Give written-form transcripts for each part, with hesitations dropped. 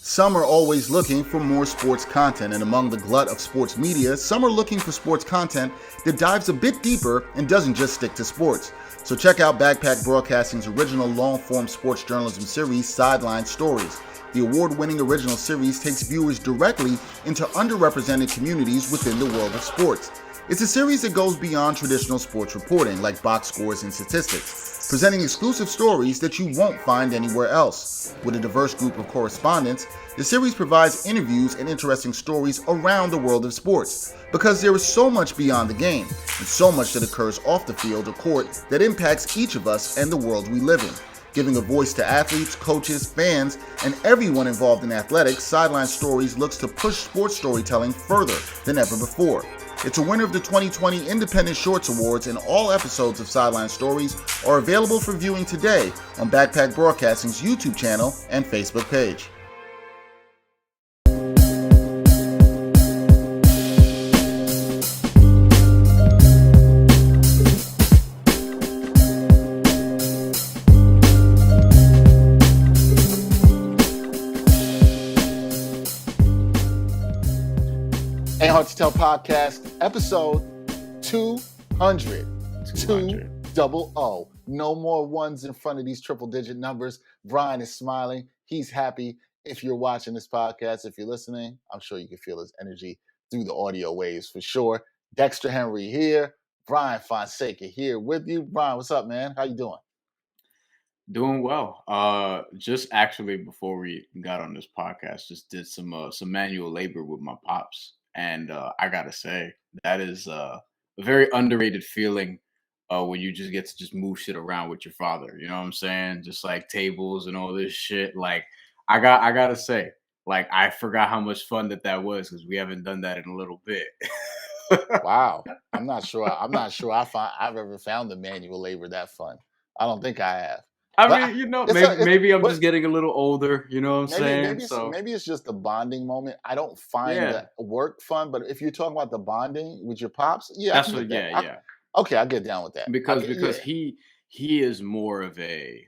Some are always looking for more sports content, and among the glut of sports media, some are looking for sports content that dives a bit deeper and doesn't just stick to sports. So check out Backpack Broadcasting's original long-form sports journalism series, Sideline Stories. The award-winning original series takes viewers directly into underrepresented communities within the world of sports. It's a series that goes beyond traditional sports reporting, like box scores and statistics, presenting exclusive stories that you won't find anywhere else. With a diverse group of correspondents, the series provides interviews and interesting stories around the world of sports, because there is so much beyond the game, and so much that occurs off the field or court that impacts each of us and the world we live in. Giving a voice to athletes, coaches, fans, and everyone involved in athletics, Sideline Stories looks to push sports storytelling further than ever before. It's a winner of the 2020 Independent Shorts Awards, and all episodes of Sideline Stories are available for viewing today on Backpack Broadcasting's YouTube channel and Facebook page. Ain't Hard to Tell podcast, episode 200. 200. No more ones in front of these triple-digit numbers. Brian is smiling. He's happy. If you're watching this podcast, if you're listening, I'm sure you can feel his energy through the audio waves for sure. Dexter Henry here. Brian Fonseca here with you. Brian, what's up, man? How you doing? Doing well. Just actually before we got on this podcast, just did some manual labor with my pops. And I gotta say, that is a very underrated feeling when you just get to just move shit around with your father. You know what I'm saying? Just like tables and all this shit. Like I gotta say, like I forgot how much fun that was because we haven't done that in a little bit. Wow. I'm not sure I've ever found the manual labor that fun. I don't think I have. I mean, maybe I'm just getting a little older, you know what I'm saying? Maybe it's just a bonding moment. I don't find the work fun, but if you're talking about the bonding with your pops, okay, I'll get down with that. Because he is more of a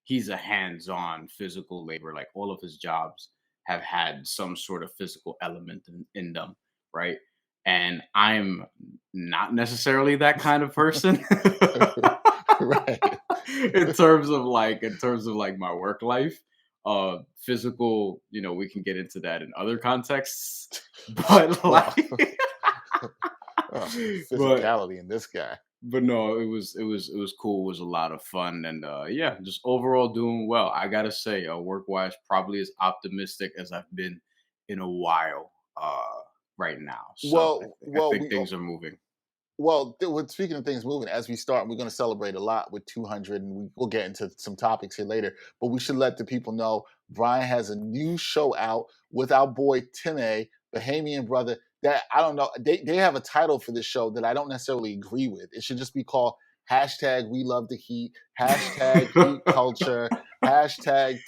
he's a hands-on physical labor. Like all of his jobs have had some sort of physical element in them, right? And I'm not necessarily that kind of person. Right. in terms of my work life, physical, we can get into that in other contexts, but like physicality in this guy. But no, it was cool. It was a lot of fun, and just overall doing well. I gotta say, work wise, probably as optimistic as I've been in a while right now. So I think things are moving. Well, speaking of things moving, as we start, we're going to celebrate a lot with 200, and we'll get into some topics here later. But we should let the people know Brian has a new show out with our boy Timmy, Bahamian brother. That I don't know. They have a title for this show that I don't necessarily agree with. It should just be called #We Love the Heat, #Heat Culture,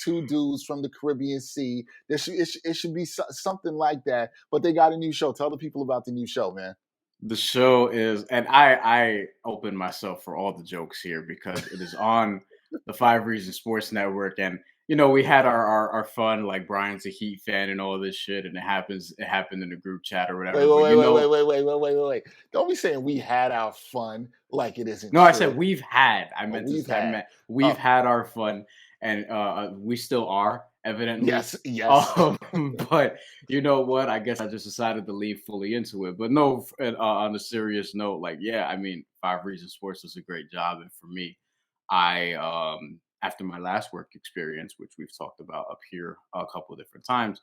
#Two Dudes from the Caribbean Sea. It should be something like that. But they got a new show. Tell the people about the new show, man. The show is, and I open myself for all the jokes here because it is on the 5 Reasons Sports Network, and we had our fun, like Brian's a Heat fan and all this shit, and it happened in the group chat or whatever. Wait. Don't be saying we had our fun like it isn't. No, true. I said we've had. I meant we've had our fun, and we still are. Evidently, yes. But you know what? I guess I just decided to lean fully into it. But no, on a serious note, 5 Reasons Sports does a great job, and for me, I after my last work experience, which we've talked about up here a couple of different times,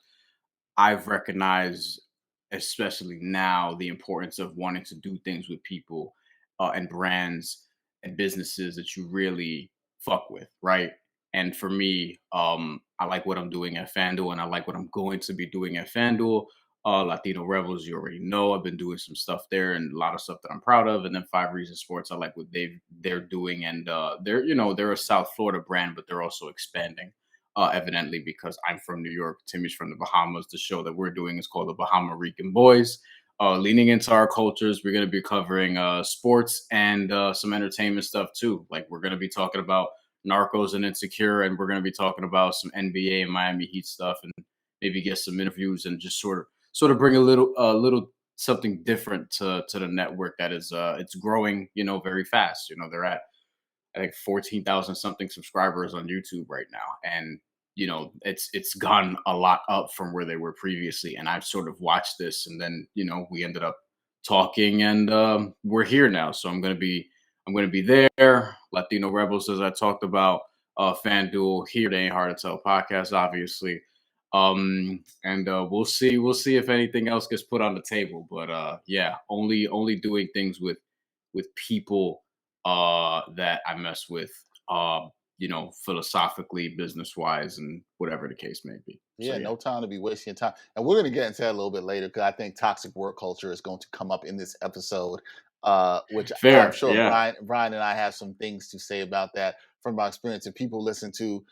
I've recognized, especially now, the importance of wanting to do things with people and brands and businesses that you really fuck with, right? And for me, I like what I'm doing at FanDuel, and I like what I'm going to be doing at FanDuel. Latino Rebels, you already know. I've been doing some stuff there, and a lot of stuff that I'm proud of. And then 5 Reasons Sports, I like what they're doing, and they're a South Florida brand, but they're also expanding. Evidently, because I'm from New York, Timmy's from the Bahamas. The show that we're doing is called the Bahama Rican Boys. Leaning into our cultures, we're going to be covering sports and some entertainment stuff too. Like we're going to be talking about Narcos and Insecure, and we're going to be talking about some NBA and Miami Heat stuff, and maybe get some interviews and just sort of bring a little something different to the network that is it's growing, very fast. They're at I think 14,000 something subscribers on YouTube right now. And it's gone a lot up from where they were previously. And I've sort of watched this, and then we ended up talking, and we're here now. So I'm gonna be there. Latino Rebels, as I talked about, FanDuel here. They ain't hard to tell podcast, obviously. And we'll see if anything else gets put on the table. But yeah, only doing things with people that I mess with, philosophically, business wise, and whatever the case may be. So Yeah, yeah, no time to be wasting your time. And we're going to get into that a little bit later because I think toxic work culture is going to come up in this episode, which I'm fair. sure Yeah, Brian and I have some things to say about that from our experience. If people listen to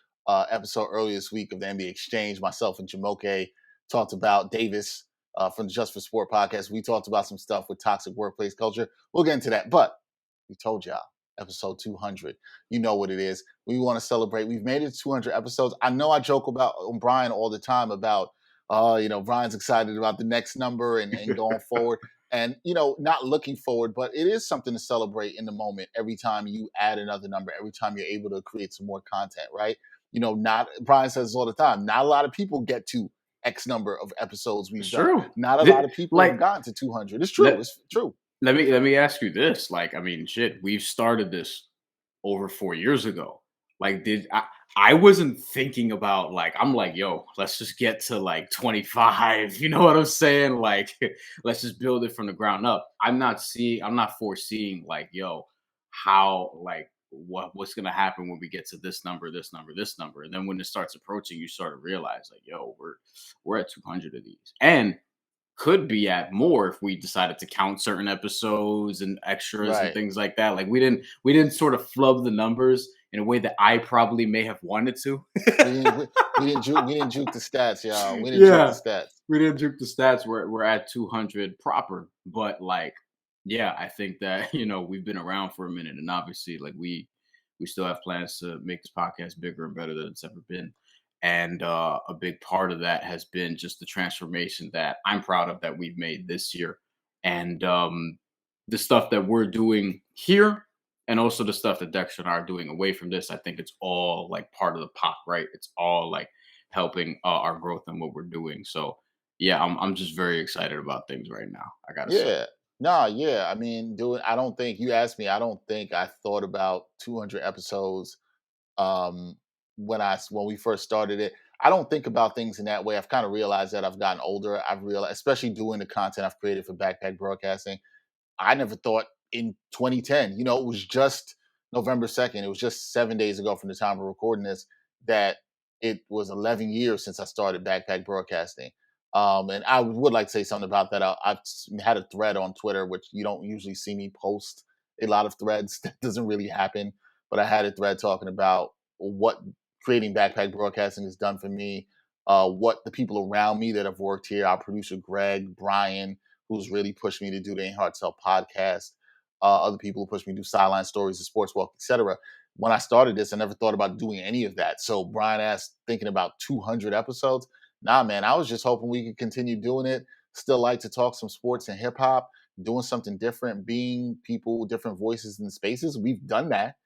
episode earlier this week of the NBA Exchange, myself and Jamoke talked about Davis from the Just for Sport podcast. We talked about some stuff with toxic workplace culture. We'll get into that. But we told y'all, episode 200. You know what it is. We want to celebrate. We've made it to 200 episodes. I know I joke about Brian all the time about, Brian's excited about the next number and going forward. And, not looking forward, but it is something to celebrate in the moment every time you add another number, every time you're able to create some more content, right? Not Brian says this all the time, not a lot of people get to X number of episodes we've it's done. true. Not a lot of people have Like, gotten to 200. It's true. let It's true. let me ask you this. Like, I mean, shit, we've started this over 4 years ago. Like, I wasn't thinking about, like, I'm like, yo, let's just get to like 25. You know what I'm saying? Like, let's just build it from the ground up. I'm not foreseeing, like, yo, how, like, what's gonna happen when we get to this number, this number, this number. And then when it starts approaching, you start to realize, like, yo, we're at 200 of these. And could be at more if we decided to count certain episodes and extras and Right. things like that. Like, we didn't sort of flub the numbers in a way that I probably may have wanted to. We didn't juke the stats, y'all. We didn't juke the Yeah, stats. we didn't juke the stats. We're at 200 proper, but like, yeah, I think that we've been around for a minute, and obviously, like, we still have plans to make this podcast bigger and better than it's ever been. And a big part of that has been just the transformation that I'm proud of that we've made this year, and the stuff that we're doing here, and also the stuff that Dexter and I are doing away from this. I think it's all like part of the pot, right? It's all like helping our growth and what we're doing. So yeah, I'm just very excited about things right now, I gotta say. Yeah. Nah, yeah. I mean, I don't think you asked me, I don't think I thought about 200 episodes um when we first started it. I don't think about things in that way. I've kind of realized that I've gotten older. I've realized, especially doing the content I've created for Backpack Broadcasting, I never thought in 2010, it was just November 2nd. It was just 7 days ago from the time of recording this that it was 11 years since I started Backpack Broadcasting. And I would like to say something about that. I've had a thread on Twitter, which you don't usually see me post a lot of threads. That doesn't really happen. But I had a thread talking about what creating Backpack Broadcasting has done for me, what the people around me that have worked here, our producer Greg, Brian, who's really pushed me to do the Ain't Hard to Tell podcast. Other people who pushed me to do sideline stories, the sports walk, etc. When I started this, I never thought about doing any of that. So Brian asked, thinking about 200 episodes. Nah, man, I was just hoping we could continue doing it. Still like to talk some sports and hip hop, doing something different, being people, different voices in spaces. We've done that,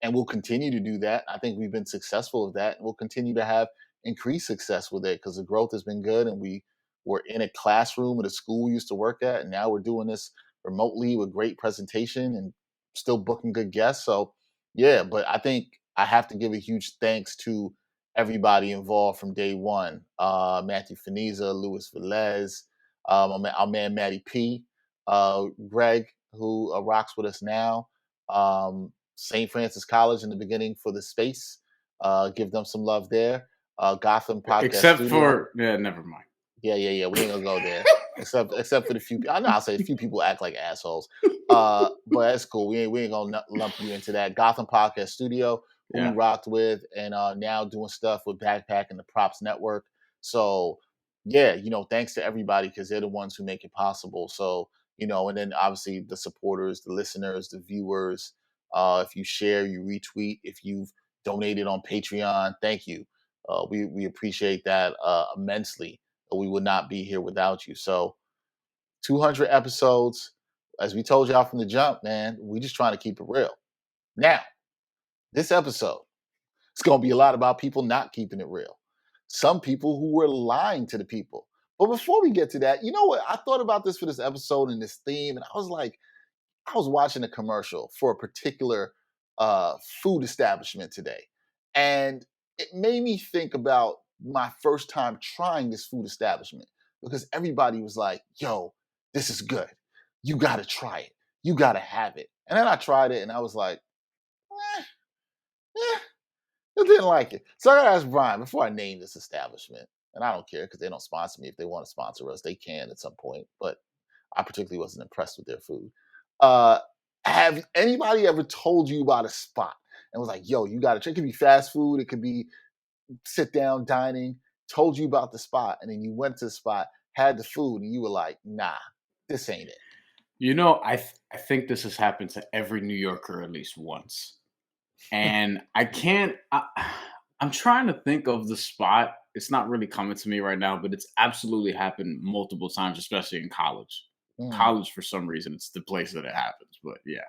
and we'll continue to do that. I think we've been successful with that. We'll continue to have increased success with it because the growth has been good, and we were in a classroom at a school we used to work at, and now we're doing this remotely with great presentation and still booking good guests. So, yeah, but I think I have to give a huge thanks to everybody involved from day one. Matthew Finiza, Luis Velez, our man Matty P, Greg, who rocks with us now, St. Francis College in the beginning for the space. Give them some love there. Gotham Podcast Except Studio. for, yeah, never mind. Yeah. We ain't gonna go there. Except for the few. I know I'll say a few people act like assholes. But that's cool. We ain't gonna lump you into that. Gotham Podcast Studio, who we Yeah. rocked with, and now doing stuff with Backpack and the Props Network. So yeah, thanks to everybody because they're the ones who make it possible. So and then obviously the supporters, the listeners, the viewers. If you share, you retweet, if you've donated on Patreon, thank you. We appreciate that immensely. We would not be here without you. So 200 episodes, as we told y'all from the jump, man. We just trying to keep it real. Now, this episode, it's going to be a lot about people not keeping it real. Some people who were lying to the people. But before we get to that, you know what? I thought about this for this episode and this theme, and I was like, I was watching a commercial for a particular food establishment today, and it made me think about my first time trying this food establishment because everybody was like, "Yo, this is good. You got to try it. You got to have it." And then I tried it, and I was like, eh, eh, I didn't like it. So I got to ask Brian before I name this establishment, and I don't care because they don't sponsor me. If they want to sponsor us, they can at some point, but I particularly wasn't impressed with their food. Uh, have anybody ever told you about a spot and was like, yo, you got to check? It could be fast food, it could be sit down dining, told you about the spot, and then you went to the spot, had the food, and you were like, nah, this ain't it. You know, I think this has happened to every New Yorker at least once. And I'm trying to think of the spot. It's not really coming to me right now, but it's absolutely happened multiple times, especially in college. College, for some reason, it's the place that it happens. But yeah.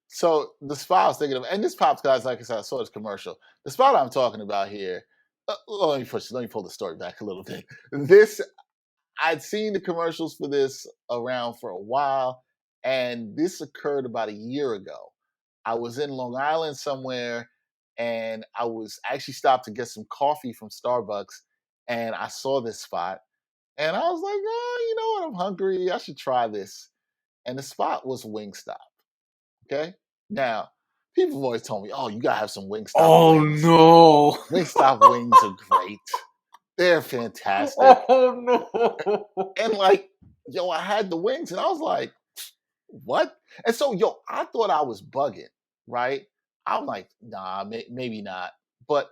So the spot I was thinking of, and this pops, guys, like I said, I saw this commercial. The spot I'm talking about here, let me pull the story back a little bit. I'd seen the commercials for this around for a while, and this occurred about a year ago. I was in Long Island somewhere, and I was actually stopped to get some coffee from Starbucks, and I saw this spot, and I was like, oh, you know what? I'm hungry. I should try this. And the spot was Wingstop. Okay. Now, people have always told me, oh, you gotta have some Wingstop wings. No. Wingstop wings are great. They're fantastic. Oh no. And like, yo, I had the wings and I was like, what? And so, yo, I thought I was bugging, right? I'm like, nah, maybe not. But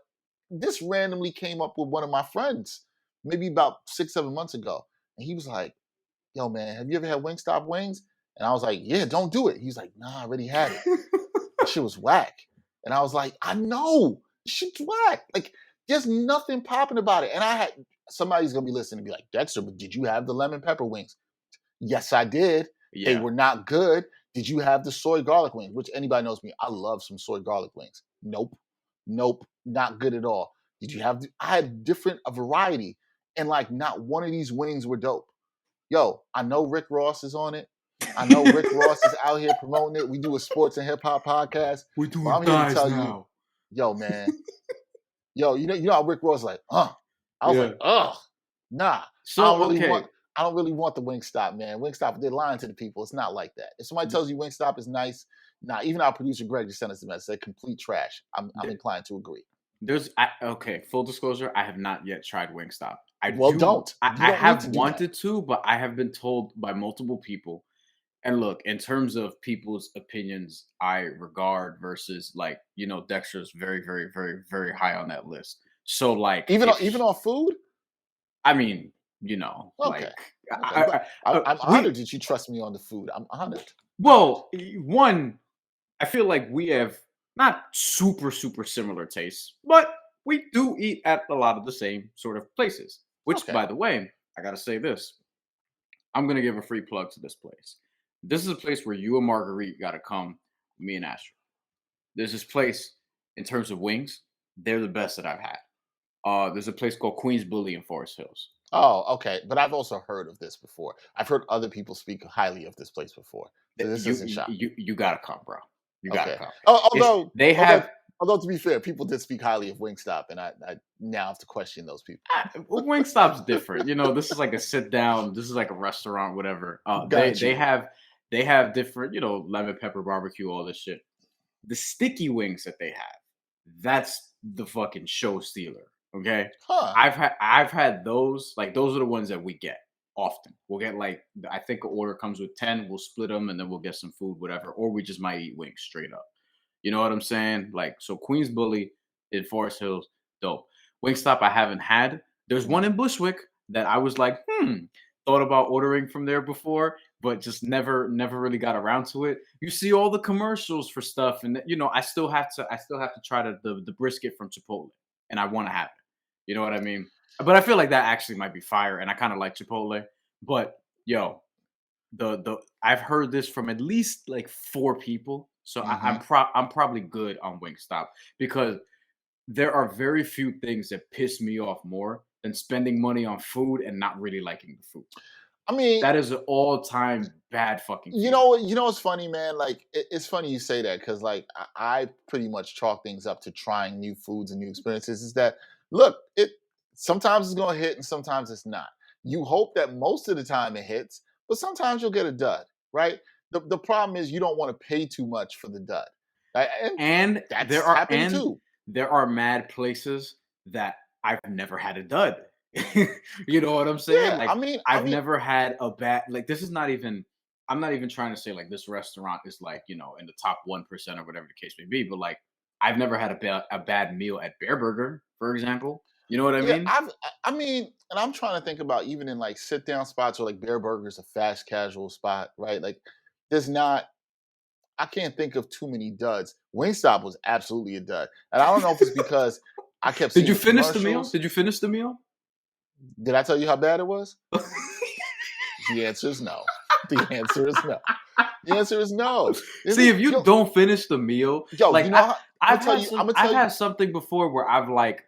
this randomly came up with one of my friends, maybe about 6-7 months ago. And he was like, yo, man, have you ever had Wingstop wings? And I was like, yeah, don't do it. He's like, nah, I already had it. That shit was whack. And I was like, I know, shit's whack. Like, there's nothing popping about it. And somebody's gonna be listening and be like, Dexter, but did you have the lemon pepper wings? Yes, I did. Yeah. They were not good. Did you have the soy garlic wings? Which anybody knows me, I love some soy garlic wings. Nope, not good at all. Did you have? I had a variety, and like not one of these wings were dope. Yo, I know Rick Ross is on it. I know Rick Ross is out here promoting it. We do a sports and hip hop podcast. We're doing I'm here to tell now. You, yo, man, yo, you know how Rick Ross is like, I was like, nah. So I don't really want the Wingstop, man. Wingstop, they're lying to the people. It's not like that. If somebody tells you Wingstop is nice, nah. Even our producer Greg just sent us a message, said complete trash. I'm inclined to agree. Full disclosure, I have not yet tried Wingstop. I have wanted to, but I have been told by multiple people. And look, in terms of people's opinions, I regard versus like, you know, Dexter's very, very, very, very high on that list. So like, even on food, I mean, you know, okay. Like I'm honored that you trust me on the food. I'm honored. Well, one, I feel like we have not super, super similar tastes, but we do eat at a lot of the same sort of places. Which, by the way, I gotta say this. I'm gonna give a free plug to this place. This is a place where you and Marguerite gotta come, me and Astro. There's this place, in terms of wings, they're the best that I've had. There's a place called Queen's Bully in Forest Hills. Oh, okay. But I've also heard of this before. I've heard other people speak highly of this place before. So this isn't shocking. You gotta come, bro. You gotta come. Although to be fair, people did speak highly of Wingstop, and I now have to question those people. Wingstop's different. You know, this is like a sit down. This is like a restaurant, whatever. They have different, you know, lemon pepper barbecue, all this shit. The sticky wings that they have, that's the fucking show stealer. Okay, I've had those. Like those are the ones that we get often. We'll get like I think an order comes with 10. We'll split them and then we'll get some food, whatever, or we just might eat wings straight up. You know what I'm saying? Like so, Queens Bully in Forest Hills, dope. Wingstop I haven't had. There's one in Bushwick that I was like, thought about ordering from there before, but just never really got around to it. You see all the commercials for stuff, and you know I still have to try the brisket from Chipotle. and I want to have it. You know what I mean? But I feel like that actually might be fire, and I kind of like Chipotle. But yo, the I've heard this from at least like 4 people, so Mm-hmm. I'm probably good on Wingstop because there are very few things that piss me off more than spending money on food and not really liking the food. I mean, That is an all-time bad fucking you feeling. know, what's funny, man? Like, it's funny you say that because, like, I pretty much chalk things up to trying new foods and new experiences. Is that look? It sometimes it's gonna hit and sometimes it's not. You hope that most of the time it hits, but sometimes you'll get a dud, right? The problem is you don't want to pay too much for the dud, right? And And that's happened too. there are mad places that I've never had a dud. You know what I'm saying? Yeah, Like I've never had a bad like this is not even I'm not even trying to say like this restaurant is like, in the top 1% or whatever the case may be, but like I've never had a bad meal at Bear Burger, for example. You know what I yeah, mean? I mean, and I'm trying to think about even in like sit down spots or like Bear Burger's a fast casual spot, right? Like, there's not. I can't think of too many duds. Wingstop was absolutely a dud, and I don't know if it's because I kept Did seeing you the finish the meal? commercials. Did you finish the meal? Did I tell you how bad it was? The answer is no. The answer is no. The answer is no. See, if you don't finish the meal, Yo, like you know how, I've had I'm gonna I've tell you, had something before where I've like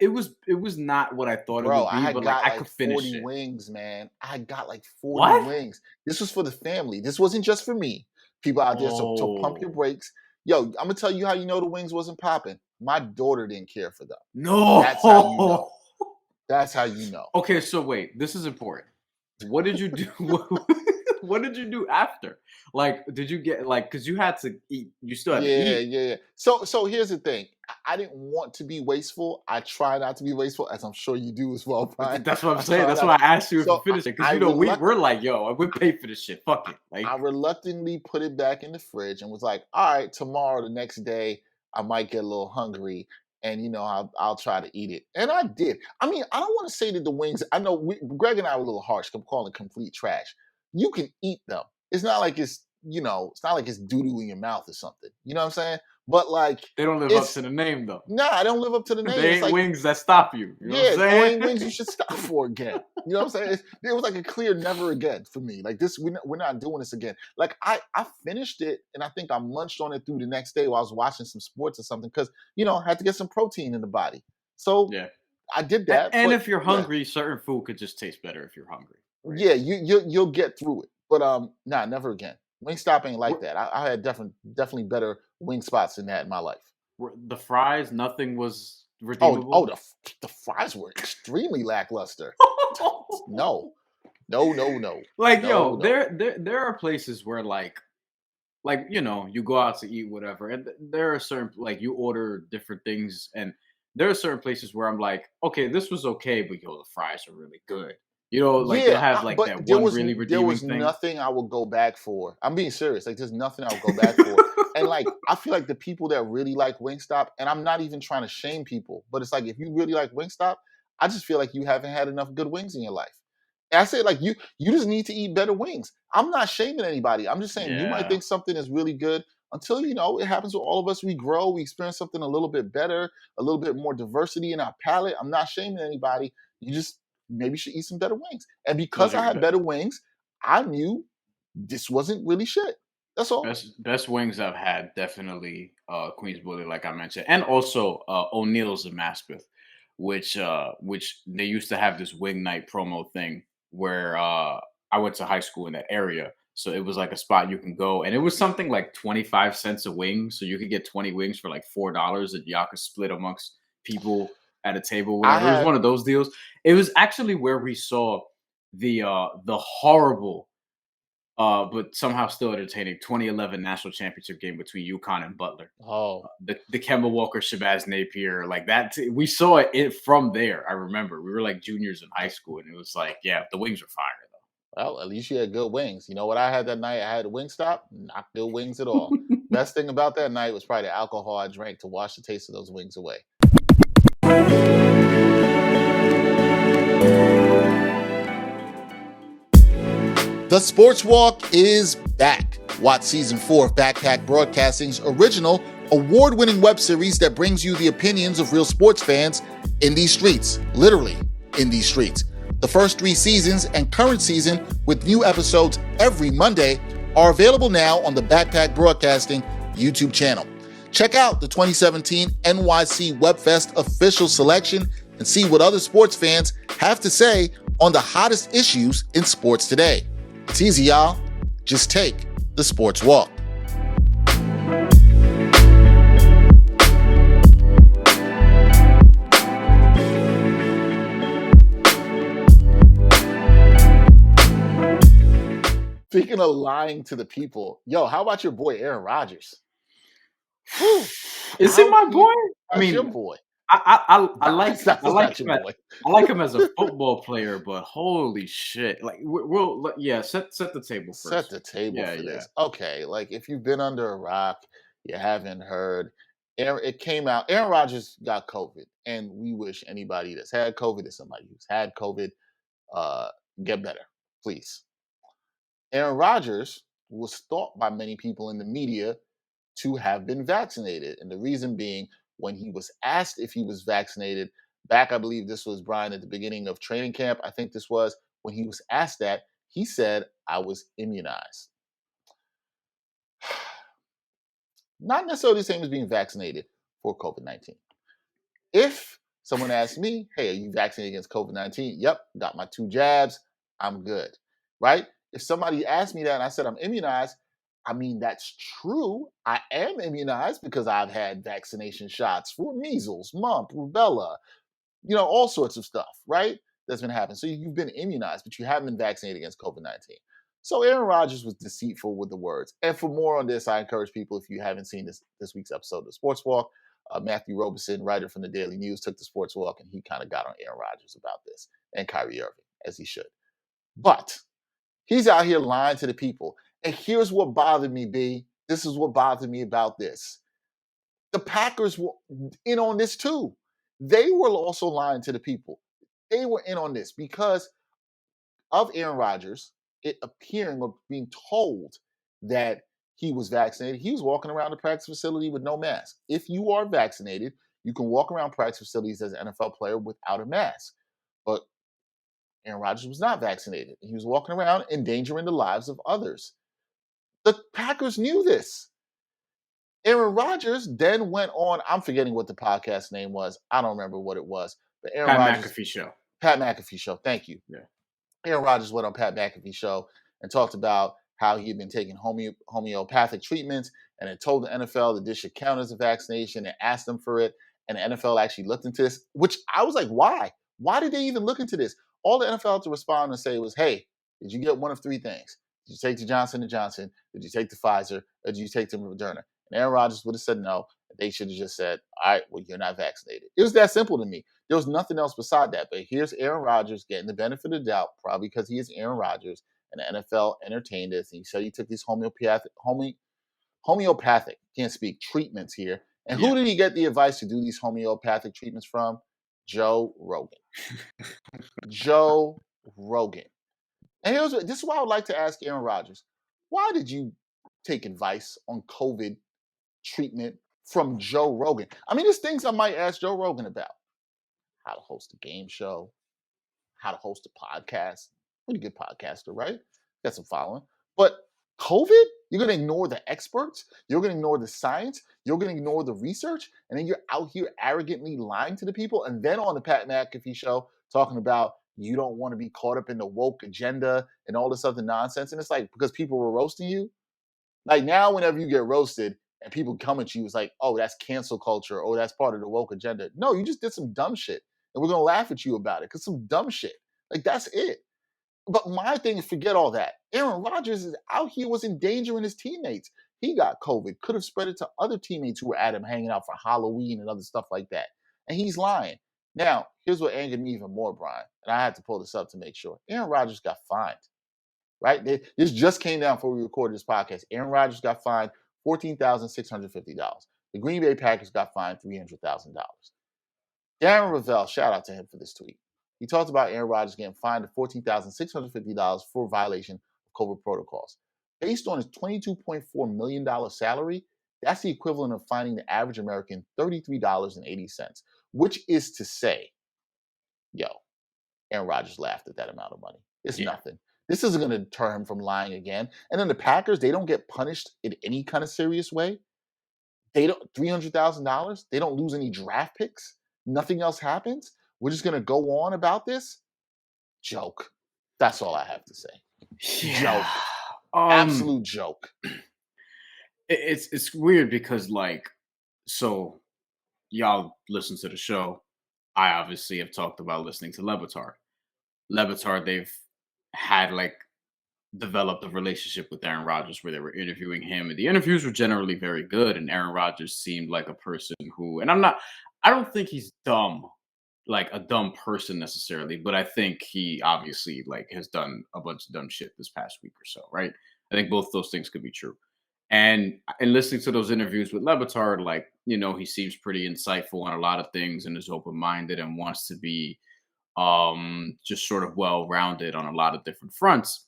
it was not what I thought it bro. would I be, had but like got I like could finish 40 it. wings, man. I had got like 40 What? wings. This was for the family. This wasn't just for me. People out there, so pump your Oh brakes. Yo, I'm gonna tell you how you know the wings wasn't popping. My daughter didn't care for them. That's how you know. no. That's how you know. Okay, so wait, this is important. What did you do? What did you do after? Like, did you get like because you had to eat? You still had to Yeah, eat. yeah, yeah. So here's the thing. I didn't want to be wasteful. I try not to be wasteful, as I'm sure you do as well, Brian. That's what I'm I saying. try That's not. why I asked you if you So finished it because I we're like, yo, we pay for this shit. Fuck it. I Like, reluctantly put it back in the fridge and was like, all right, tomorrow, the next day, I might get a little hungry and, I'll try to eat it. And I did. I mean, I don't want to say that the wings, I know Greg and I were a little harsh, calling it complete trash. You can eat them. It's not like it's not like it's doo-doo in your mouth or something. You know what I'm saying? But like, they don't live up it's, to the name though. nah, I don't live up to the name. They It's ain't like, wings that stop you. You know what I'm yeah, there saying? ain't wings you should stop for again. You know what I'm saying? It was like a clear never again for me. Like this, we're not doing this again. Like I finished it, and I think I munched on it through the next day while I was watching some sports or something because I had to get some protein in the body. So Yeah. I did that. And But if you're yeah, hungry, certain food could just taste better if you're hungry, right? yeah, you'll get through it. But nah, never again. Wingstop ain't like Were, that. I had definitely better wing spots than that in my life. were the fries, nothing was Oh, redeemable. the fries were extremely lackluster. No, no, no, no, Like, no, yo, no. there are places where like you go out to eat whatever, and there are certain like you order different things, and there are certain places where I'm like, okay, this was okay, but yo, the fries are really good. Like they'll Yeah, have like but that one really there redeeming was thing. nothing I would go back for. I'm being serious. Like, there's nothing I would go back for. And like, I feel like the people that really like Wingstop, and I'm not even trying to shame people, but it's like if you really like Wingstop, I just feel like you haven't had enough good wings in your life. And I say like you just need to eat better wings. I'm not shaming anybody. I'm just saying you might Yeah, think something is really good until it happens with all of us. We grow, we experience something a little bit better, a little bit more diversity in our palate. I'm not shaming anybody. You just maybe should eat some better wings. And no, because I had the better wings, I knew this wasn't really shit. That's all. best wings I've had definitely Queens Bully, like I mentioned, and also O'Neill's in Maspeth, which they used to have this wing night promo thing where I went to high school in that area. So it was like a spot you can go, and it was something like 25 cents a wing. So you could get 20 wings for like $4, and y'all could split amongst people at a table, I whatever. It was had one of those deals. It was actually where we saw the horrible but somehow still entertaining 2011 national championship game between UConn and Butler. oh The Kemba Walker, Shabazz Napier, like that. We saw it from there. I remember we were like juniors in high school, and it was like, yeah, the wings were fire well, at least you had good wings. You know what I had that night? I had a Wingstop, not good wings at all. though. Best thing about that night was probably the alcohol I drank to wash the taste of those wings away. The Sports Walk is back. Watch season 4 of Backpack Broadcasting's original award-winning web series that brings you the opinions of real sports fans in these streets, literally in these streets. The first 3 seasons and current season with new episodes every Monday are available now on the Backpack Broadcasting YouTube channel. Check out the 2017 NYC WebFest official selection and see what other sports fans have to say on the hottest issues in sports today. It's easy, y'all. Just take the sports walk. Speaking of lying to the people, yo, how about your boy Aaron Rodgers? Is he my boy? I mean, your boy. I like him as a football player, but holy shit! Like, set the table first. Set the table for this. Okay, like if you've been under a rock, you haven't heard. It came out. Aaron Rodgers got COVID, and we wish anybody that's had COVID, or somebody who's had COVID, get better, please. Aaron Rodgers was thought by many people in the media to have been vaccinated. And the reason being, when he was asked if he was vaccinated, back, I believe this was Bryan at the beginning of training camp, I think this was, when he was asked that, he said, I was immunized. Not necessarily the same as being vaccinated for COVID-19. If someone asked me, hey, are you vaccinated against COVID-19? Yep, got my 2 jabs, I'm good, right? If somebody asked me that and I said I'm immunized, I mean, that's true. I am immunized because I've had vaccination shots for measles, mumps, rubella, all sorts of stuff, right? That's been happening. So you've been immunized, but you haven't been vaccinated against COVID-19. So Aaron Rodgers was deceitful with the words. And for more on this, I encourage people, if you haven't seen this week's episode of the Sports Walk, Matthew Robeson, writer from the Daily News, took the Sports Walk, and he kind of got on Aaron Rodgers about this, and Kyrie Irving, as he should. But he's out here lying to the people. And here's what bothered me, B. This is what bothered me about this. The Packers were in on this too. They were also lying to the people. They were in on this because of Aaron Rodgers, it appearing or being told that he was vaccinated. He was walking around the practice facility with no mask. If you are vaccinated, you can walk around practice facilities as an NFL player without a mask. But Aaron Rodgers was not vaccinated. He was walking around endangering the lives of others. The Packers knew this. Aaron Rodgers then went on, I'm forgetting what the podcast name was. I don't remember what it was. But Aaron Rodgers, McAfee Show. Pat McAfee Show. Thank you. Yeah. Aaron Rodgers went on Pat McAfee Show and talked about how he had been taking homeopathic treatments and had told the NFL that this should count as a vaccination and asked them for it. And the NFL actually looked into this, which I was like, why? Why did they even look into this? All the NFL had to respond and say was, hey, did you get one of 3 things? Did you take the Johnson & Johnson? Did you take the Pfizer? Or did you take the Moderna? And Aaron Rodgers would have said no. They should have just said, all right, well, you're not vaccinated. It was that simple to me. There was nothing else beside that. But here's Aaron Rodgers getting the benefit of the doubt, probably because he is Aaron Rodgers, and the NFL entertained this. And he said he took these homeopathic, can't speak, treatments here. And who did he get the advice to do these homeopathic treatments from? Joe Rogan. Joe Rogan. And this is why I would like to ask Aaron Rodgers. Why did you take advice on COVID treatment from Joe Rogan? I mean, there's things I might ask Joe Rogan about. How to host a game show, how to host a podcast. Pretty good podcaster, right? Got some following. But COVID? You're going to ignore the experts? You're going to ignore the science? You're going to ignore the research? And then you're out here arrogantly lying to the people? And then on the Pat McAfee Show, talking about you don't want to be caught up in the woke agenda and all this other nonsense. And it's like, because people were roasting you? Like now, whenever you get roasted and people come at you, it's like, oh, that's cancel culture. Oh, that's part of the woke agenda. No, you just did some dumb shit. And we're going to laugh at you about it because some dumb shit. Like, that's it. But my thing is, forget all that. Aaron Rodgers is out here, was endangering his teammates. He got COVID, could have spread it to other teammates who were at him hanging out for Halloween and other stuff like that. And he's lying. Now, here's what angered me even more, Bryan. And I had to pull this up to make sure. Aaron Rodgers got fined, right? This just came down before we recorded this podcast. Aaron Rodgers got fined $14,650. The Green Bay Packers got fined $300,000. Darren Rovell, shout out to him for this tweet. He talked about Aaron Rodgers getting fined $14,650 for violation of COVID protocols. Based on his $22.4 million salary, That's the equivalent of finding the average American $33.80, which is to say, yo, Aaron Rodgers laughed at that amount of money. It's Yeah. nothing. This isn't going to deter him from lying again. And then the Packers, they don't get punished in any kind of serious way. They don't $300,000. They don't lose any draft picks. Nothing else happens. We're just going to go on about this. Joke. That's all I have to say. Yeah. Joke. Absolute joke. It's weird because so y'all listen to the show. I obviously have talked about listening to Levitard. Levitard, they've had developed a relationship with Aaron Rodgers where they were interviewing him, and the interviews were generally very good. And Aaron Rodgers seemed like a person who, and I don't think he's dumb, like a dumb person necessarily, but I think he obviously has done a bunch of dumb shit this past week or so, right? I think both those things could be true. And listening to those interviews with Levitard, he seems pretty insightful on a lot of things and is open minded and wants to be just sort of well rounded on a lot of different fronts.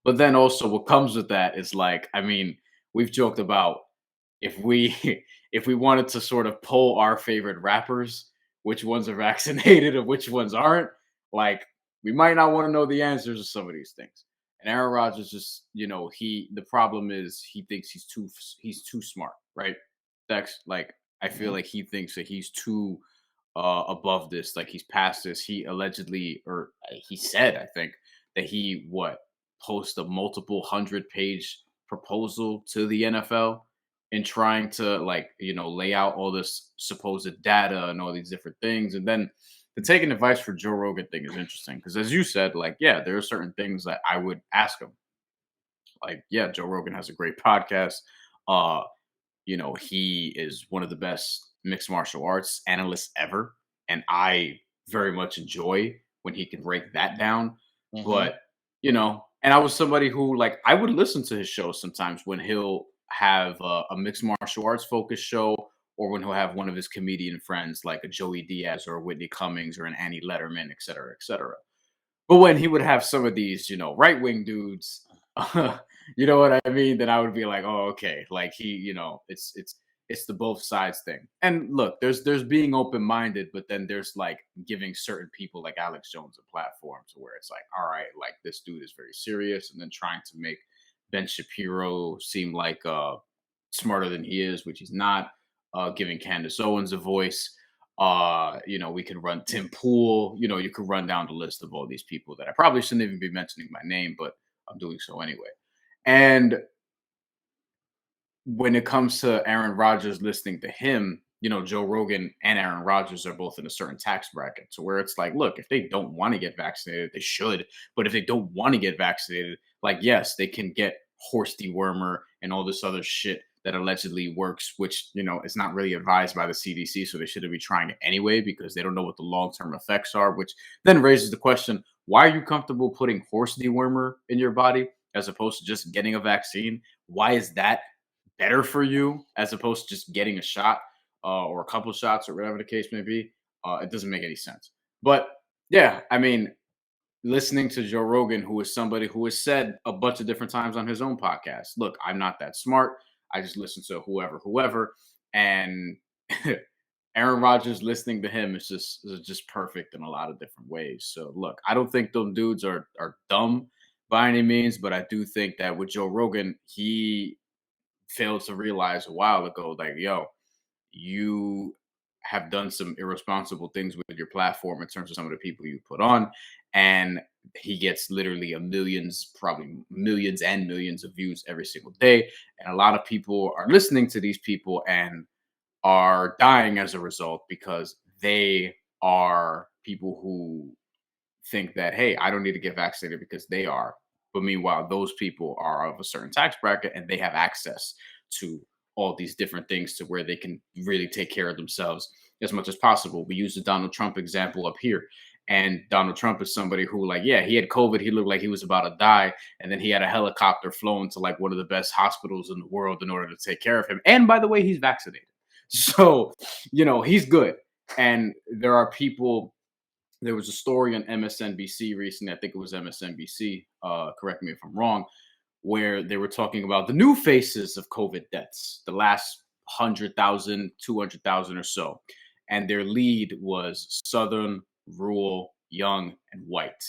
But then also what comes with that is we've joked about if we if we wanted to sort of poll our favorite rappers, which ones are vaccinated and which ones aren't, we might not want to know the answers to some of these things. And Aaron Rodgers just, the problem is he thinks he's too smart, right? Dex, I feel like he thinks that he's too above this, he's past this. He allegedly, or he said, I think, that he post a multiple 100-page proposal to the NFL and trying to lay out all this supposed data and all these different things. And then the taking advice for Joe Rogan thing is interesting because, as you said, there are certain things that I would ask him. Joe Rogan has a great podcast. He is one of the best mixed martial arts analysts ever, and I very much enjoy when he can break that down. Mhm. But and I was somebody who I would listen to his show sometimes when he'll have a mixed martial arts focused show, or when he'll have one of his comedian friends like a Joey Diaz or a Whitney Cummings or an Annie Letterman, et cetera, et cetera. But when he would have some of these, right wing dudes, you know what I mean? Then I would be like, oh, okay, it's the both sides thing. And look, there's being open minded, but then there's giving certain people like Alex Jones a platform to where it's all right, this dude is very serious, and then trying to make Ben Shapiro seem smarter than he is, which he's not. Giving Candace Owens a voice. We can run Tim Pool. You could run down the list of all these people that I probably shouldn't even be mentioning by name, but I'm doing so anyway. And when it comes to Aaron Rodgers listening to him, Joe Rogan and Aaron Rodgers are both in a certain tax bracket. So where it's look, if they don't want to get vaccinated, they should. But if they don't want to get vaccinated, yes, they can get horse dewormer and all this other shit that allegedly works, which, is not really advised by the CDC. So they shouldn't be trying it anyway because they don't know what the long-term effects are, which then raises the question, why are you comfortable putting horse dewormer in your body as opposed to just getting a vaccine? Why is that better for you as opposed to just getting a shot or a couple shots or whatever the case may be? It doesn't make any sense. But yeah, listening to Joe Rogan, who is somebody who has said a bunch of different times on his own podcast, look, I'm not that smart. I just listen to whoever. And Aaron Rodgers, listening to him is just perfect in a lot of different ways. So look, I don't think those dudes are dumb by any means, but I do think that with Joe Rogan, he failed to realize a while ago, yo, you have done some irresponsible things with your platform in terms of some of the people you put on. And he gets literally probably millions and millions of views every single day. And a lot of people are listening to these people and are dying as a result because they are people who think that, hey, I don't need to get vaccinated because they are. But meanwhile, those people are of a certain tax bracket and they have access to all these different things to where they can really take care of themselves as much as possible. We use the Donald Trump example up here. And Donald Trump is somebody who, he had COVID. He looked like he was about to die. And then he had a helicopter flown to one of the best hospitals in the world in order to take care of him. And by the way, he's vaccinated. So, he's good. And there are people. There was a story on MSNBC recently. I think it was MSNBC. Correct me if I'm wrong, where they were talking about the new faces of COVID deaths. The last 100,000, 200,000 or so. And their lead was Southern, rural, young, and white.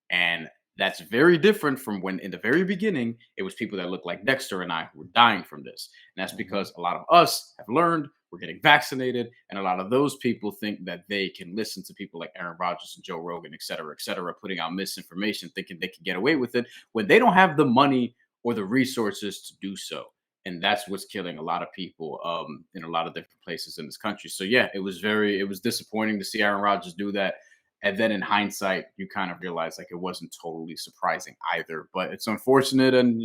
And that's very different from when in the very beginning, it was people that looked like Dexter and I who were dying from this. And that's because a lot of us have learned we're getting vaccinated. And a lot of those people think that they can listen to people like Aaron Rodgers and Joe Rogan, et cetera, putting out misinformation, thinking they can get away with it when they don't have the money or the resources to do so. And that's what's killing a lot of people in a lot of different places in this country. So yeah, it was disappointing to see Aaron Rodgers do that. And then in hindsight, you kind of realize like it wasn't totally surprising either. But it's unfortunate, and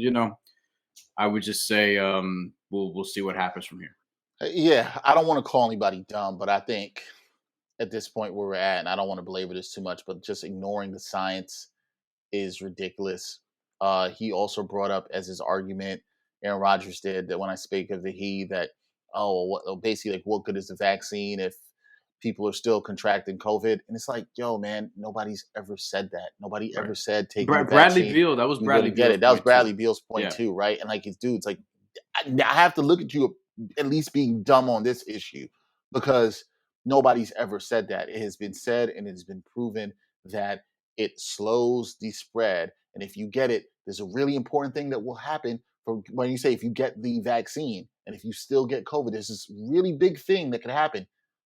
I would just say we'll see what happens from here. Yeah, I don't want to call anybody dumb, but I think at this point where we're at, and I don't want to belabor this too much, but just ignoring the science is ridiculous. He also brought up as his argument, Aaron Rodgers did, that when I speak of the he, that basically like what good is the vaccine if people are still contracting COVID? And it's like, yo, man, nobody's ever said that. Nobody ever said take the Bradley vaccine. Beal. That was You Bradley wouldn't get Beal's it. That was point, Bradley too. Beal's point Yeah. too, right? And like, dude, it's like I have to look at you at least being dumb on this issue because nobody's ever said that. It has been said and it has been proven that it slows the spread. And if you get it, there's a really important thing that will happen for when you say if you get the vaccine and if you still get COVID, there's this really big thing that could happen.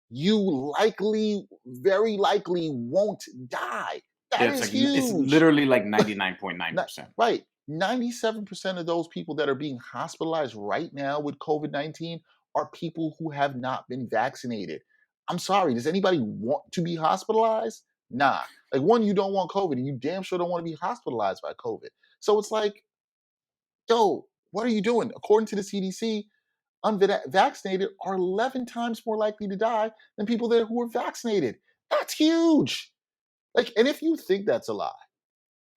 You likely, very likely won't die. That Yeah, is it's huge. literally like 99.9%. Right. 97% of those people that are being hospitalized right now with COVID-19 are people who have not been vaccinated. I'm sorry, does anybody want to be hospitalized? Nah. Like, one, you don't want COVID, and you damn sure don't want to be hospitalized by COVID. So it's like, yo, what are you doing? According to the CDC, unvaccinated are 11 times more likely to die than people that who are vaccinated. That's huge. Like, and if you think that's a lie,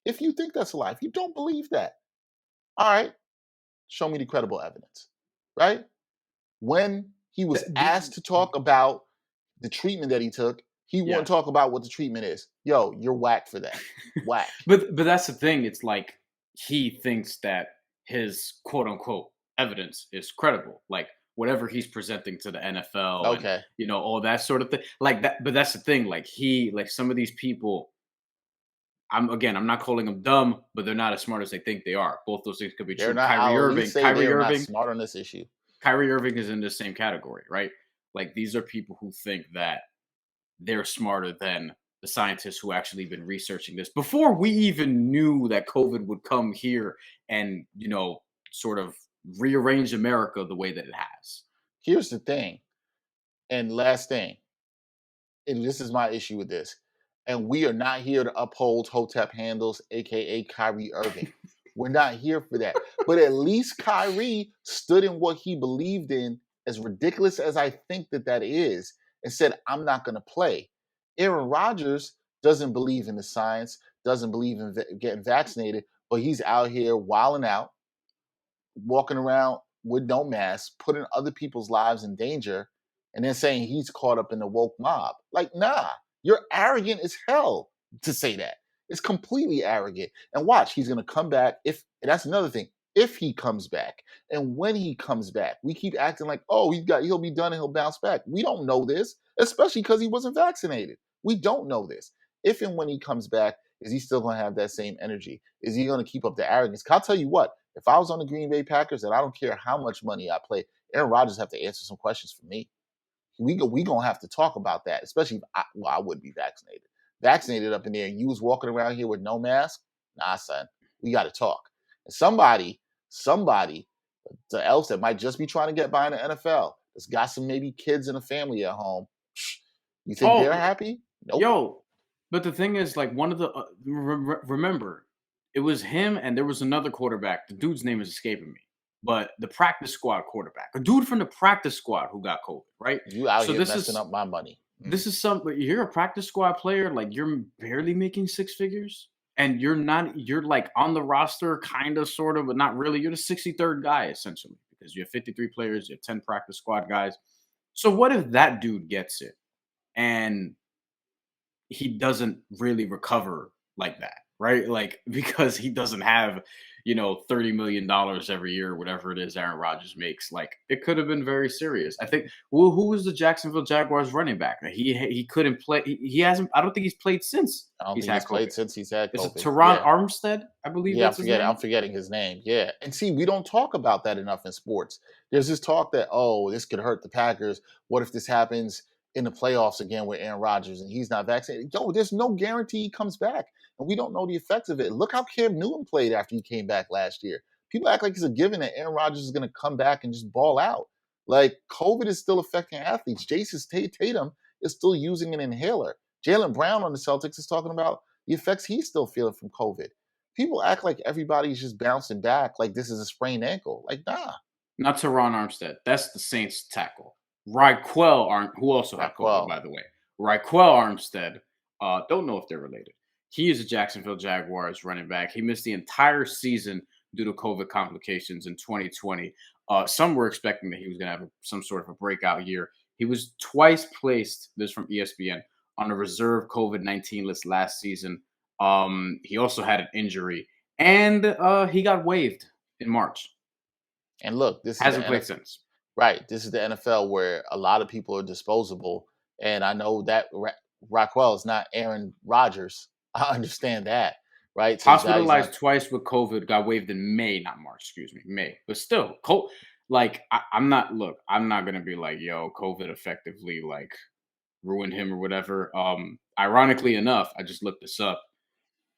if you don't believe that, all right, show me the credible evidence, right? When he was asked to talk about the treatment that he took, he wouldn't talk about what the treatment is. Yo, you're whack for that. Whack. But that's the thing. It's like he thinks that his quote unquote evidence is credible. Like whatever he's presenting to the NFL Okay. and all that sort of thing. Like that, but that's the thing. Like some of these people, I'm not calling them dumb, but they're not as smart as they think they are. Both those things could be They're true. not. I'll say they're not smart on this issue. Kyrie Irving is in the same category, right? Like these are people who think that they're smarter than the scientists who actually been researching this before we even knew that COVID would come here and, sort of rearrange America the way that it has. Here's the thing, and last thing, and this is my issue with this, and we are not here to uphold Hotep Handles, aka Kyrie Irving. We're not here for that. But at least Kyrie stood in what he believed in, as ridiculous as I think that is, and said, I'm not going to play. Aaron Rodgers doesn't believe in the science, doesn't believe in getting vaccinated, but he's out here wilding out, walking around with no mask, putting other people's lives in danger, and then saying he's caught up in the woke mob. Like, nah, you're arrogant as hell to say that. It's completely arrogant. And watch, he's going to come back. And that's another thing. If he comes back and when he comes back, we keep acting like, oh, he'll be done and he'll bounce back. We don't know this, especially because he wasn't vaccinated. We don't know this. If and when he comes back, is he still going to have that same energy? Is he going to keep up the arrogance? I'll tell you what, if I was on the Green Bay Packers and I don't care how much money I play, Aaron Rodgers have to answer some questions for me. We going to have to talk about that, especially if I would be vaccinated. Vaccinated up in there, and you was walking around here with no mask? Nah, son, we got to talk. And somebody, the else that might just be trying to get by in the NFL, that's got some maybe kids and a family at home, you think they're happy? Nope. Yo, but the thing is, like, one of the remember, it was him and there was another quarterback. The dude's name is escaping me, but the practice squad quarterback, a dude from the practice squad who got COVID, right? You out here messing up my money. This is you're a practice squad player, like you're barely making six figures, and you're like on the roster, kind of, sort of, but not really. You're the 63rd guy essentially because you have 53 players, you have 10 practice squad guys. So what if that dude gets it and he doesn't really recover like that? right? Like, because he doesn't have, $30 million every year, whatever it is Aaron Rodgers makes. Like, it could have been very serious. I think, well, who was the Jacksonville Jaguars running back? He couldn't play. He hasn't, I don't think he's played since I don't he's think he's had played COVID. since he's had It's a COVID. Teron Yeah. Armstead, I believe Yeah, that's his name. I'm forgetting his name. Yeah. And see, we don't talk about that enough in sports. There's this talk that, oh, this could hurt the Packers. What if this happens in the playoffs again with Aaron Rodgers and he's not vaccinated? Yo, there's no guarantee he comes back. And we don't know the effects of it. Look how Cam Newton played after he came back last year. People act like it's a given that Aaron Rodgers is going to come back and just ball out. Like, COVID is still affecting athletes. Jason Tatum is still using an inhaler. Jaylen Brown on the Celtics is talking about the effects he's still feeling from COVID. People act like everybody's just bouncing back like this is a sprained ankle. Like, nah. Not Teron Armstead. That's the Saints tackle. Who also had COVID, Well, by the way. Raquel Armstead, don't know if they're related. He is a Jacksonville Jaguars running back. He missed the entire season due to COVID complications in 2020. Some were expecting that he was going to have some sort of a breakout year. He was twice placed, this from ESPN, on a reserve COVID-19 list last season. He also had an injury, and he got waived in March. and look, this is Hasn't played since. Right. This is the NFL where a lot of people are disposable. And I know that Raquel is not Aaron Rodgers. I understand that. Right. So Hospitalized twice with COVID, got waived in May, not March, excuse me, May. But still, I'm not going to be like, yo, COVID effectively like ruined him or whatever. Ironically enough, I just looked this up.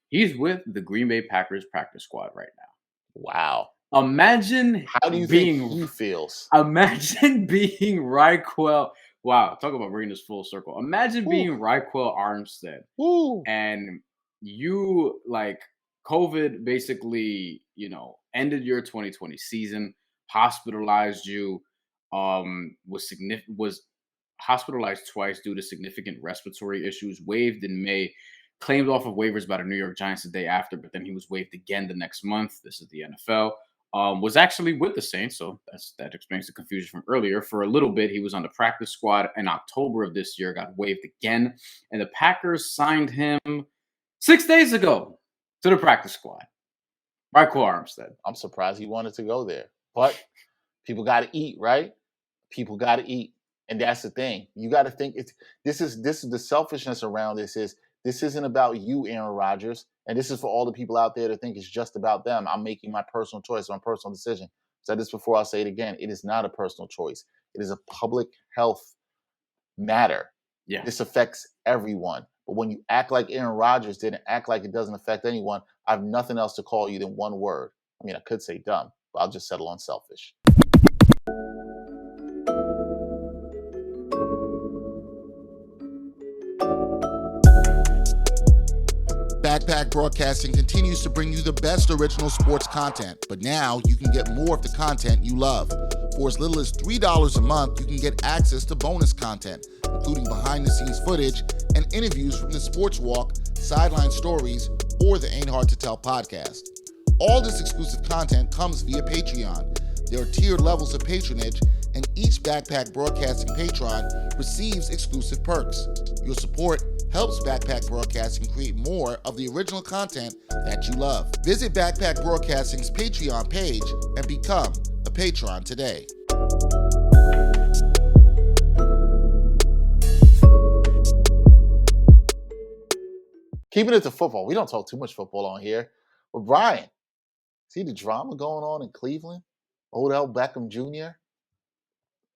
He's with the Green Bay Packers practice squad right now. Wow. Imagine how do you think he feels? Imagine being Raquel. Wow, talk about bringing this full circle. Imagine being Raquel Armstead, and you like COVID basically, ended your 2020 season, hospitalized you, was hospitalized twice due to significant respiratory issues, waived in May, claimed off of waivers by the New York Giants the day after, but then he was waived again the next month. This is the NFL. Was actually with the Saints, so that explains the confusion from earlier. For a little bit, he was on the practice squad in October of this year, got waived again, and the Packers signed him 6 days ago to the practice squad. Raquel Armstead. I'm surprised he wanted to go there, but people got to eat, right? People got to eat, and that's the thing. You got to think this is the selfishness around this isn't about you, Aaron Rodgers. And this is for all the people out there that think it's just about them. I'm making my personal choice, my personal decision. I said this before, I'll say it again. It is not a personal choice. It is a public health matter. Yeah. This affects everyone. But when you act like Aaron Rodgers did and act like it doesn't affect anyone, I have nothing else to call you than one word. I mean, I could say dumb, but I'll just settle on selfish. Backpack Broadcasting continues to bring you the best original sports content, but now you can get more of the content you love. For as little as $3 a month, you can get access to bonus content, including behind-the-scenes footage and interviews from the Sports Walk, Sideline Stories, or the Ain't Hard to Tell podcast. All this exclusive content comes via Patreon. There are tiered levels of patronage, and each Backpack Broadcasting patron receives exclusive perks. Your support helps Backpack Broadcasting create more of the original content that you love. Visit Backpack Broadcasting's Patreon page and become a patron today. Keeping it to football. We don't talk too much football on here. But Brian, see the drama going on in Cleveland? Odell Beckham Jr.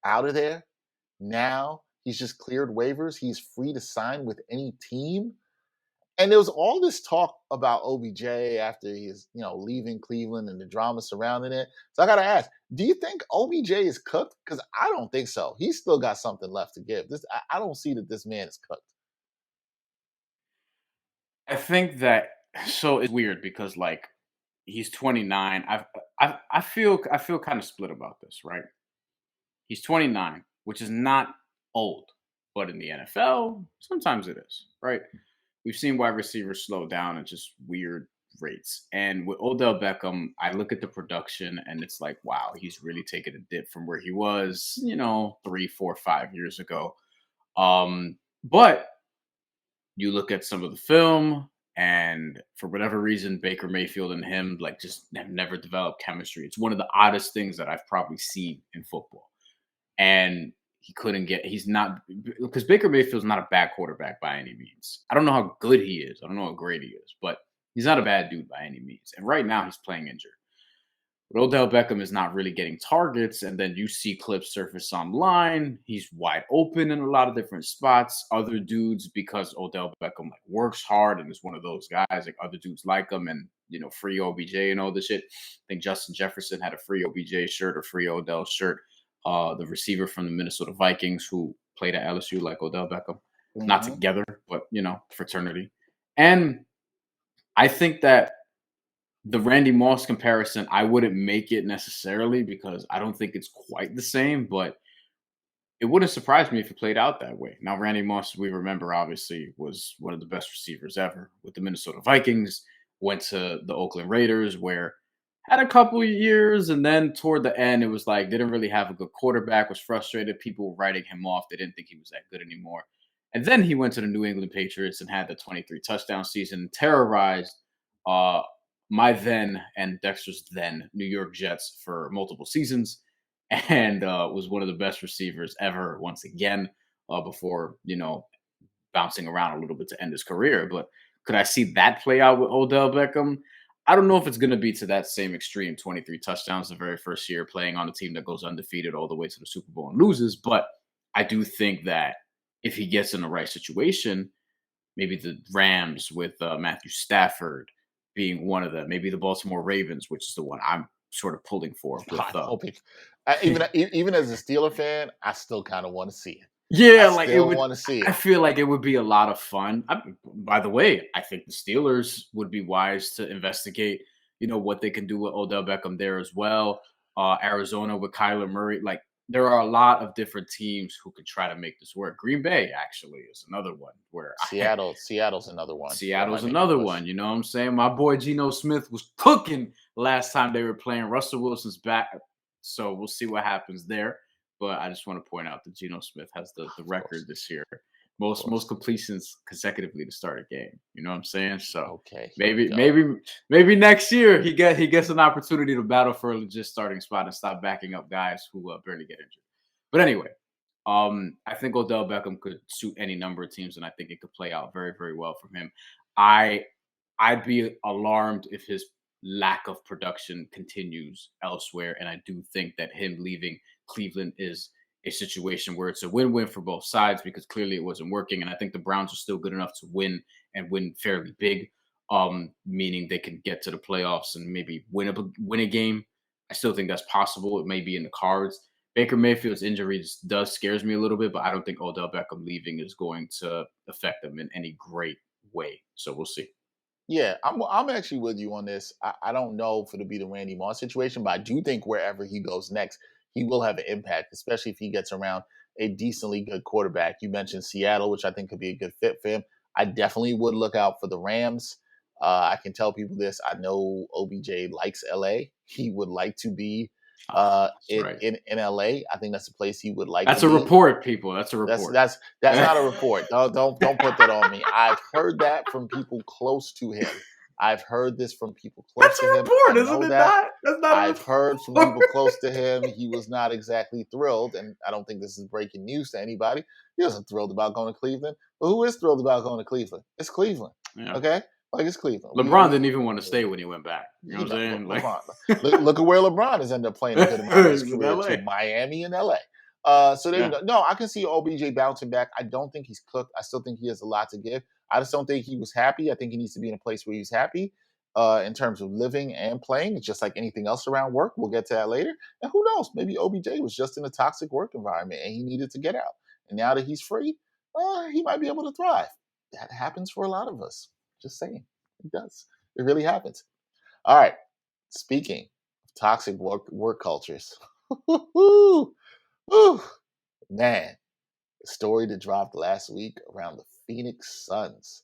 out of there. Now he's just cleared waivers. He's free to sign with any team. And there was all this talk about OBJ after he's, leaving Cleveland and the drama surrounding it. So I got to ask, do you think OBJ is cooked? Because I don't think so. He's still got something left to give. I don't see that this man is cooked. I think that, so it's weird because he's 29. I feel kind of split about this, right? He's 29, which is not old, but in the NFL, sometimes it is, right? We've seen wide receivers slow down at just weird rates. And with Odell Beckham, I look at the production and it's like, wow, he's really taken a dip from where he was, 3, 4, 5 years ago. But you look at some of the film And for whatever reason, Baker Mayfield and him like just have never developed chemistry. It's one of the oddest things that I've probably seen in football. And he's not, because Baker Mayfield's not a bad quarterback by any means. I don't know how good he is. I don't know how great he is, but he's not a bad dude by any means. And right now he's playing injured. But Odell Beckham is not really getting targets, and then you see clips surface online. He's wide open in a lot of different spots. Other dudes, because Odell Beckham like works hard and is one of those guys, like other dudes like him, and free OBJ and all this shit. I think Justin Jefferson had a free OBJ shirt or free Odell shirt. The receiver from the Minnesota Vikings who played at LSU like Odell Beckham, not together, but fraternity. And I think that the Randy Moss comparison, I wouldn't make it necessarily because I don't think it's quite the same, but it wouldn't surprise me if it played out that way. Now, Randy Moss, we remember, obviously, was one of the best receivers ever with the Minnesota Vikings, went to the Oakland Raiders, where had a couple of years, and then toward the end, it was like didn't really have a good quarterback, was frustrated. People were writing him off. They didn't think he was that good anymore. And then he went to the New England Patriots and had the 23 touchdown season, terrorized my then and Dexter's then New York Jets for multiple seasons, and was one of the best receivers ever once again before, bouncing around a little bit to end his career. But could I see that play out with Odell Beckham? I don't know if it's going to be to that same extreme, 23 touchdowns the very first year, playing on a team that goes undefeated all the way to the Super Bowl and loses. But I do think that if he gets in the right situation, maybe the Rams with Matthew Stafford being one of them, maybe the Baltimore Ravens, which is the one I'm sort of pulling for. With, I'm hoping. Even as a Steeler fan, I still kind of want to see it. Yeah, I like still want to see it. I feel like it would be a lot of fun. By the way, I think the Steelers would be wise to investigate, what they can do with Odell Beckham there as well. Arizona with Kyler Murray, like there are a lot of different teams who could try to make this work. Green Bay actually is another one where Seattle's another one. Seattle's another one. You know what I'm saying? My boy Geno Smith was cooking last time they were playing. Russell Wilson's back, so we'll see what happens there. But I just want to point out that Geno Smith has the record this year. Most completions consecutively to start a game. You know what I'm saying? So okay, maybe next year he gets an opportunity to battle for a legit starting spot and stop backing up guys who barely get injured. But anyway, I think Odell Beckham could suit any number of teams, and I think it could play out very, very well for him. I'd be alarmed if his lack of production continues elsewhere, and I do think that him leaving Cleveland is a situation where it's a win-win for both sides because clearly it wasn't working, and I think the Browns are still good enough to win and win fairly big, meaning they can get to the playoffs and maybe win a game. I still think that's possible. It may be in the cards. Baker Mayfield's injury does scares me a little bit, but I don't think Odell Beckham leaving is going to affect them in any great way. So we'll see. Yeah, I'm actually with you on this. I don't know if it'll be the Randy Moss situation, but I do think wherever he goes next, he will have an impact, especially if he gets around a decently good quarterback. You mentioned Seattle, which I think could be a good fit for him. I definitely would look out for the Rams. I can tell people this. I know OBJ likes LA. He would like to be in LA. I think that's a place he would like. That's a report, people. That's a report. That's not a report. Don't put that on me. I've heard that from people close to him. I've heard this from people close to him. That's a report, isn't it? That's not. I've heard from people close to him. He was not exactly thrilled, and I don't think this is breaking news to anybody. He wasn't thrilled about going to Cleveland. But who is thrilled about going to Cleveland? It's Cleveland. Yeah. Okay. Like it's Cleveland. LeBron didn't even want to stay when he went back. You know what I'm saying? Look at where LeBron has ended up playing a good amount of his career to Miami and LA. So there you go. No, I can see OBJ bouncing back. I don't think he's cooked. I still think he has a lot to give. I just don't think he was happy. I think he needs to be in a place where he's happy in terms of living and playing. It's just like anything else around work. We'll get to that later. And who knows? Maybe OBJ was just in a toxic work environment and he needed to get out. And now that he's free, he might be able to thrive. That happens for a lot of us. Just saying. It does. It really happens. All right. Speaking of toxic work cultures. Man, the story that dropped last week around the Phoenix Suns.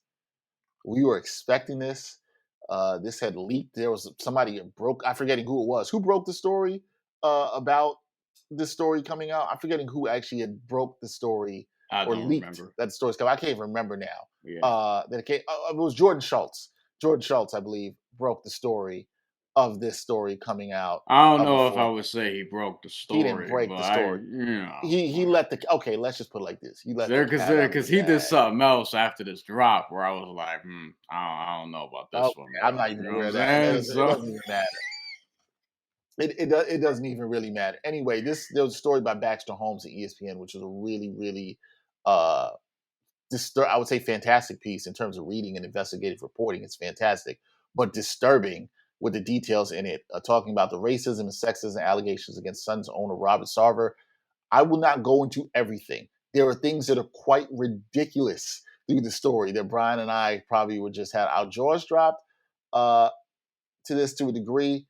We were expecting this. This had leaked. There was somebody that broke. I'm forgetting who it was. Who broke the story about this story coming out? I'm forgetting who actually had broke the story or leaked that story's coming. I can't even remember now. That it came. It was Jordan Schultz. Jordan Schultz, I believe, broke the story of this story coming out. I don't know if I would say he broke the story. He didn't break the story. He let the okay. Let's just put it like this. He let because he did something else after this drop where I was like, I don't know about this one. I'm not even aware of that. It doesn't even matter. It doesn't even really matter. Anyway, there was a story by Baxter Holmes at ESPN, which was a really, really I would say fantastic piece in terms of reading and investigative reporting. It's fantastic, but disturbing with the details in it, talking about the racism and sexism allegations against Suns owner Robert Sarver. I will not go into everything. There are things that are quite ridiculous through the story that Brian and I probably would just have our jaws dropped to this to a degree.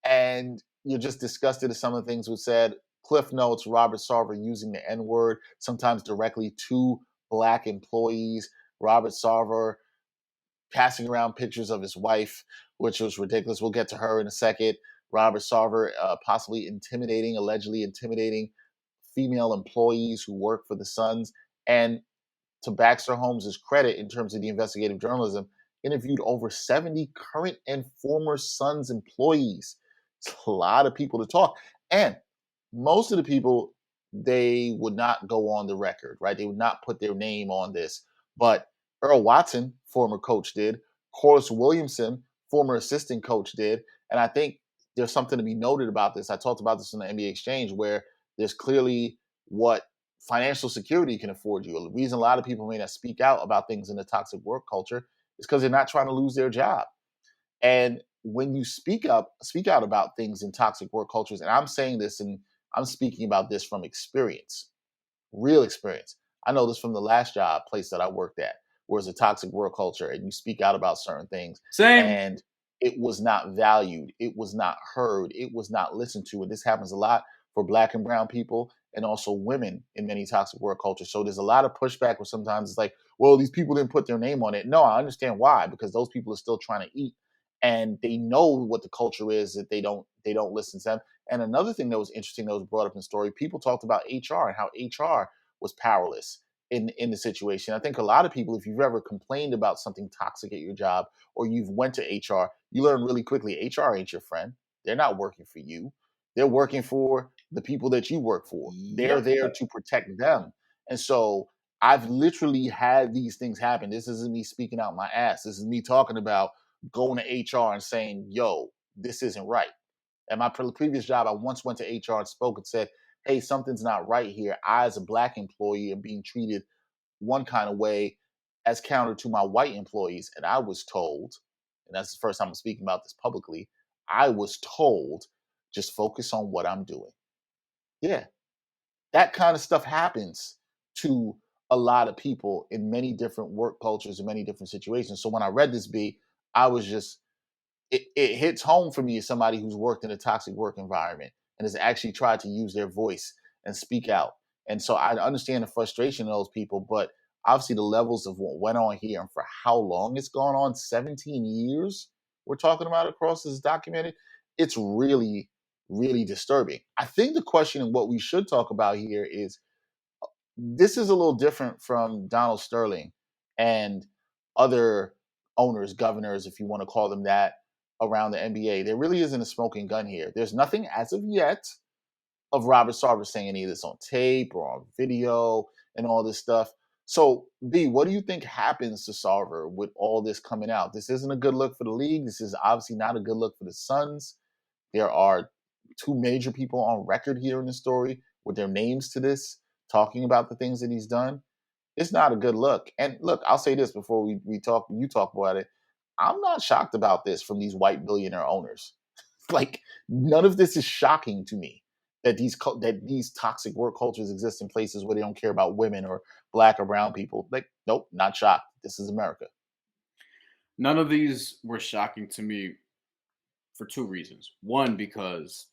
And you're just disgusted at some of the things we've said. Cliff notes, Robert Sarver using the N-word, sometimes directly to Black employees. Robert Sarver passing around pictures of his wife, which was ridiculous. We'll get to her in a second. Robert Sarver possibly allegedly intimidating female employees who work for the Suns. And to Baxter Holmes' credit, in terms of the investigative journalism, interviewed over 70 current and former Suns employees. It's a lot of people to talk. And most of the people, they would not go on the record, right? They would not put their name on this. But Earl Watson, former coach, did. Corliss Williamson, former assistant coach, did. And I think there's something to be noted about this. I talked about this in the NBA Exchange, where there's clearly what financial security can afford you. The reason a lot of people may not speak out about things in the toxic work culture is because they're not trying to lose their job. And when you speak out about things in toxic work cultures, and I'm saying this and I'm speaking about this from experience, real experience. I know this from the last place that I worked at, where it's a toxic work culture and you speak out about certain things. Same. And it was not valued. It was not heard. It was not listened to. And this happens a lot for Black and brown people and also women in many toxic work cultures. So there's a lot of pushback where sometimes it's like, well, these people didn't put their name on it. No, I understand why, because those people are still trying to eat and they know what the culture is, that they don't listen to them. And another thing that was interesting that was brought up in the story, people talked about HR and how HR was powerless in the situation. I think a lot of people, if you've ever complained about something toxic at your job or you've went to HR, you learn really quickly, HR ain't your friend. They're not working for you. They're working for the people that you work for. They're there to protect them. And so I've literally had these things happen. This isn't me speaking out my ass. This is me talking about going to HR and saying, yo, this isn't right. At my previous job, I once went to HR and spoke and said, hey, something's not right here. I, as a Black employee, am being treated one kind of way as counter to my white employees. And I was told, and that's the first time I'm speaking about this publicly, I was told, just focus on what I'm doing. Yeah, that kind of stuff happens to a lot of people in many different work cultures and many different situations. So when I read this beat, I was just, it hits home for me as somebody who's worked in a toxic work environment and has actually tried to use their voice and speak out. And so I understand the frustration of those people, but obviously the levels of what went on here and for how long it's gone on, 17 years we're talking about across this documented, it's really, really disturbing. I think the question and what we should talk about here is, this is a little different from Donald Sterling and other owners, governors, if you want to call them that, around the NBA. There really isn't a smoking gun here. There's nothing as of yet of Robert Sarver saying any of this on tape or on video and all this stuff. So, B, what do you think happens to Sarver with all this coming out? This isn't a good look for the league. This is obviously not a good look for the Suns. There are two major people on record here in the story with their names to this, talking about the things that he's done. It's not a good look. And look, I'll say this before you talk about it. I'm not shocked about this from these white billionaire owners. Like, none of this is shocking to me that these toxic work cultures exist in places where they don't care about women or Black or brown people. Like, nope, not shocked. This is America. None of these were shocking to me for two reasons. One, because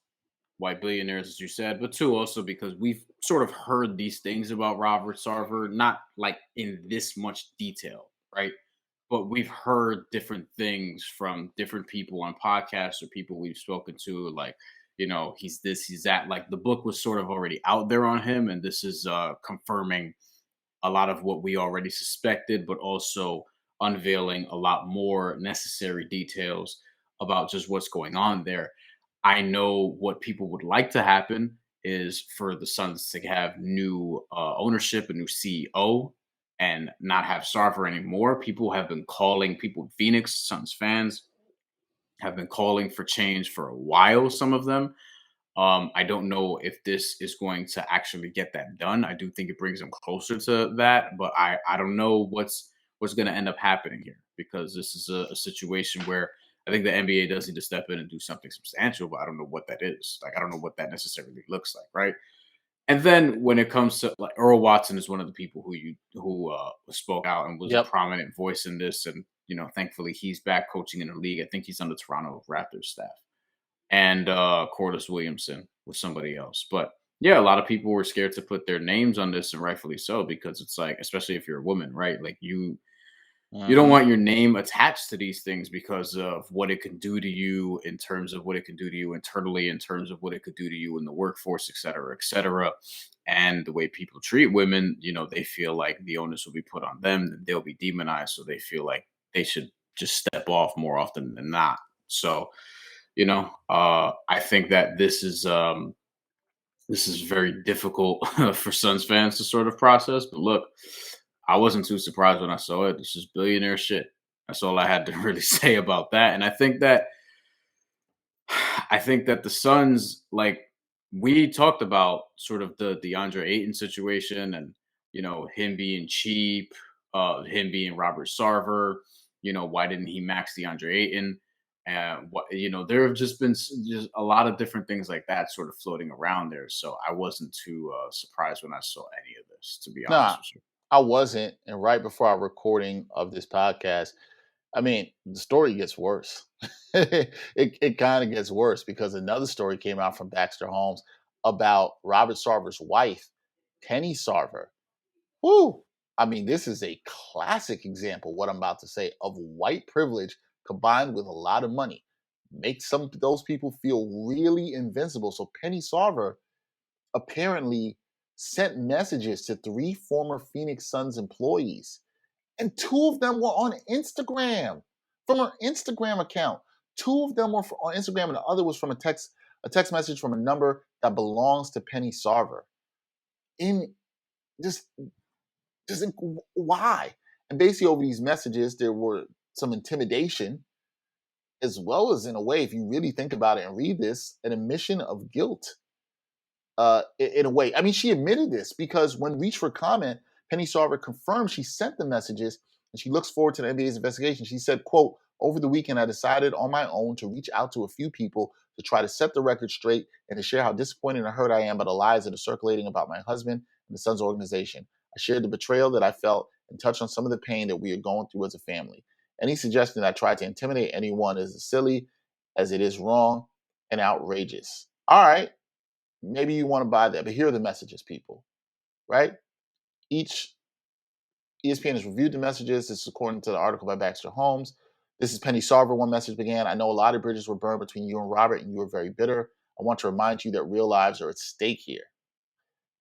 white billionaires, as you said, but two, also because we've sort of heard these things about Robert Sarver, not like in this much detail, right? But we've heard different things from different people on podcasts or people we've spoken to, like, you know, he's this, he's that. Like, the book was sort of already out there on him, and this is confirming a lot of what we already suspected, but also unveiling a lot more necessary details about just what's going on there. I know what people would like to happen is for the Suns to have new ownership, a new CEO, and not have Sarver anymore. People have been calling, people in Phoenix, Suns fans, have been calling for change for a while, some of them. I don't know if this is going to actually get that done. I do think it brings them closer to that, but I don't know what's going to end up happening here, because this is a situation where I think the NBA does need to step in and do something substantial, but I don't know what that is. Like, I don't know what that necessarily looks like, right? And then when it comes to, like, Earl Watson is one of the people who spoke out and was a Yep. prominent voice in this, and thankfully he's back coaching in the league. I think he's on the Toronto Raptors staff, and Corliss Williamson was somebody else. But yeah, a lot of people were scared to put their names on this, and rightfully so, because it's like, especially if you're a woman, right? Like, you don't want your name attached to these things because of what it can do to you, in terms of what it can do to you internally, in terms of what it could do to you in the workforce, et cetera, et cetera. And the way people treat women, they feel like the onus will be put on them, they'll be demonized, so they feel like they should just step off more often than not. So, I think that this is very difficult for Suns fans to sort of process. But look, I wasn't too surprised when I saw it. This is billionaire shit. That's all I had to really say about that. And I think that the Suns, like, we talked about sort of the DeAndre Ayton situation, and him being cheap, him being Robert Sarver. Why didn't he max DeAndre Ayton? And there have just been just a lot of different things like that sort of floating around there. So I wasn't too surprised when I saw any of this, to be honest Nah, with you. I wasn't. And right before our recording of this podcast, I mean, the story gets worse. it kind of gets worse, because another story came out from Baxter Holmes about Robert Sarver's wife, Penny Sarver. Woo! I mean, this is a classic example, what I'm about to say, of white privilege combined with a lot of money. Makes some of those people feel really invincible. So Penny Sarver apparently sent messages to 3 former Phoenix Suns employees, and 2 of them were on Instagram, from her Instagram account. 2 of them were on Instagram, and the other was from a text message from a number that belongs to Penny Sarver. In just why? And basically, over these messages, there were some intimidation, as well as, in a way, if you really think about it and read this, an admission of guilt. In a way, I mean, she admitted this, because when reached for comment, Penny Sarver confirmed she sent the messages, and she looks forward to the NBA's investigation. She said, quote, "Over the weekend, I decided on my own to reach out to a few people to try to set the record straight and to share how disappointed and hurt I am by the lies that are circulating about my husband and the Suns organization. I shared the betrayal that I felt and touched on some of the pain that we are going through as a family. Any suggestion that I tried to intimidate anyone is as silly as it is wrong and outrageous." All right. Maybe you want to buy that, but here are the messages, people, right? Each ESPN has reviewed the messages. This is according to the article by Baxter Holmes. This is Penny Sarver. One message began, "I know a lot of bridges were burned between you and Robert, and you were very bitter. I want to remind you that real lives are at stake here."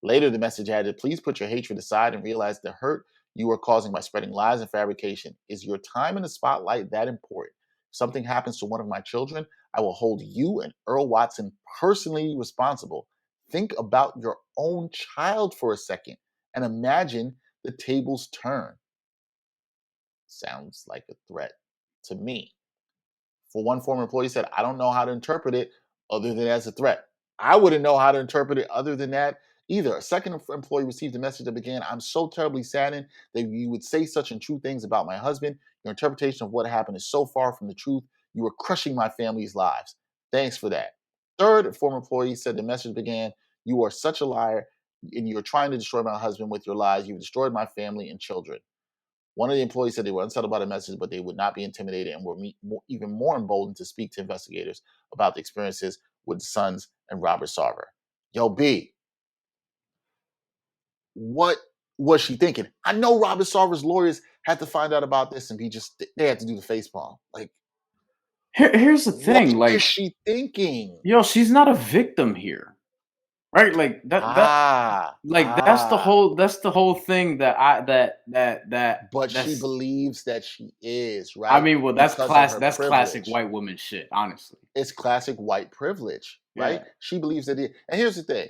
Later, the message added, "Please put your hatred aside and realize the hurt you are causing by spreading lies and fabrication. Is your time in the spotlight that important? If something happens to one of my children, I will hold you and Earl Watson personally responsible. Think about your own child for a second and imagine the tables turn." Sounds like a threat to me. For one former employee said, "I don't know how to interpret it other than as a threat." I wouldn't know how to interpret it other than that either. A second employee received a message that began, "I'm so terribly saddened that you would say such untrue things about my husband. Your interpretation of what happened is so far from the truth. You are crushing my family's lives. Thanks for that." Third former employee said the message began, "You are such a liar and you're trying to destroy my husband with your lies. You've destroyed my family and children." One of the employees said they were unsettled by the message, but they would not be intimidated and were even more emboldened to speak to investigators about the experiences with the Suns and Robert Sarver. Yo, B, what was she thinking? I know Robert Sarver's lawyers had to find out about this and they had to do the facepalm. Like, Here's the thing, what like, is she thinking? yo, she's not a victim here. right? Like that's the whole thing But she that's. believes that she is, I right? mean, well, that's Because of her that's classic privilege. white woman shit, honestly. It's classic white privilege, right? Yeah. She believes that it. And here's the thing: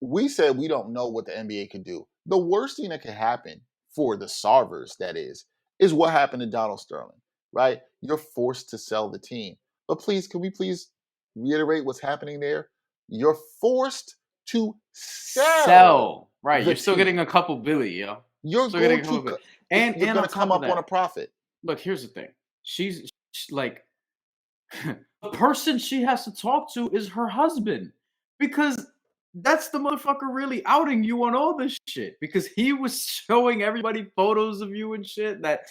we said we don't know what the NBA could do. The worst thing that could happen for the Sarvers, that is what happened to Donald Sterling, right? You're forced to sell the team. But please, can we please reiterate what's happening there? You're forced to sell Right. the You're still team. getting a couple billion, yo. You're Still going getting a couple to, billion. And you're going on to come top of up on a that, profit. look, here's the thing. She's like, the person she has to talk to is her husband, because that's the motherfucker really outing you on all this shit, because he was showing everybody photos of you and shit. That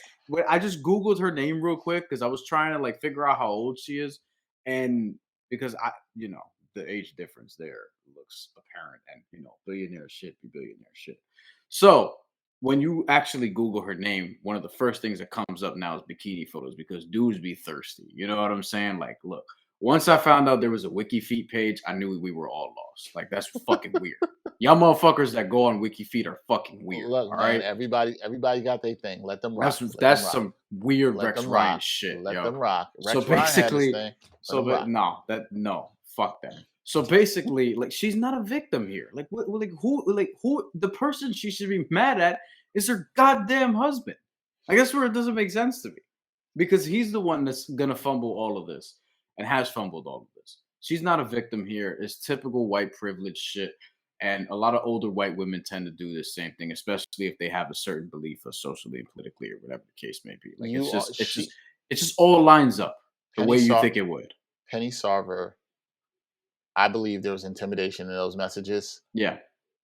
I just googled her name real quick because I was trying to like figure out how old she is, and because the age difference there looks apparent, and billionaire shit be billionaire shit. So when you actually Google her name, one of the first things that comes up now is bikini photos, because dudes be thirsty. You know what I'm saying? Like, look, once I found out there was a WikiFeet page, I knew we were all lost. Like, that's fucking weird. Y'all motherfuckers that go on WikiFeet are fucking weird. Look, all man, right? everybody got their thing. Let them rock. That's some weird Let Rex them Ryan rock. shit. Let yo. them rock. So Rex Ryan had his basically, thing. no, fuck that. So basically, like, she's not a victim here. Like, who? The person she should be mad at is her goddamn husband. I guess where it doesn't make sense to me, because he's the one that's gonna fumble all of this and has fumbled all of this. She's not a victim here. It's typical white privilege shit. And a lot of older white women tend to do the same thing, especially if they have a certain belief, socially and politically, or whatever the case may be. Like, it just all lines up the way you think it would. Penny Sarver, I believe there was intimidation in those messages. Yeah.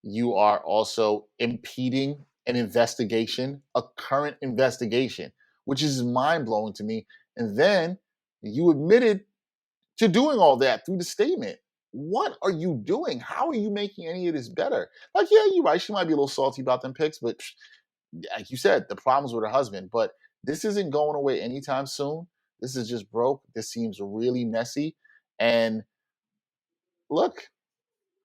You are also impeding an investigation, a current investigation, which is mind blowing to me. And then you admitted to doing all that through the statement. What are you doing? How are you making any of this better? Like, yeah, you're right. She might be a little salty about them picks, but like you said, the problem's with her husband. But this isn't going away anytime soon. This is just broke. This seems really messy. And look,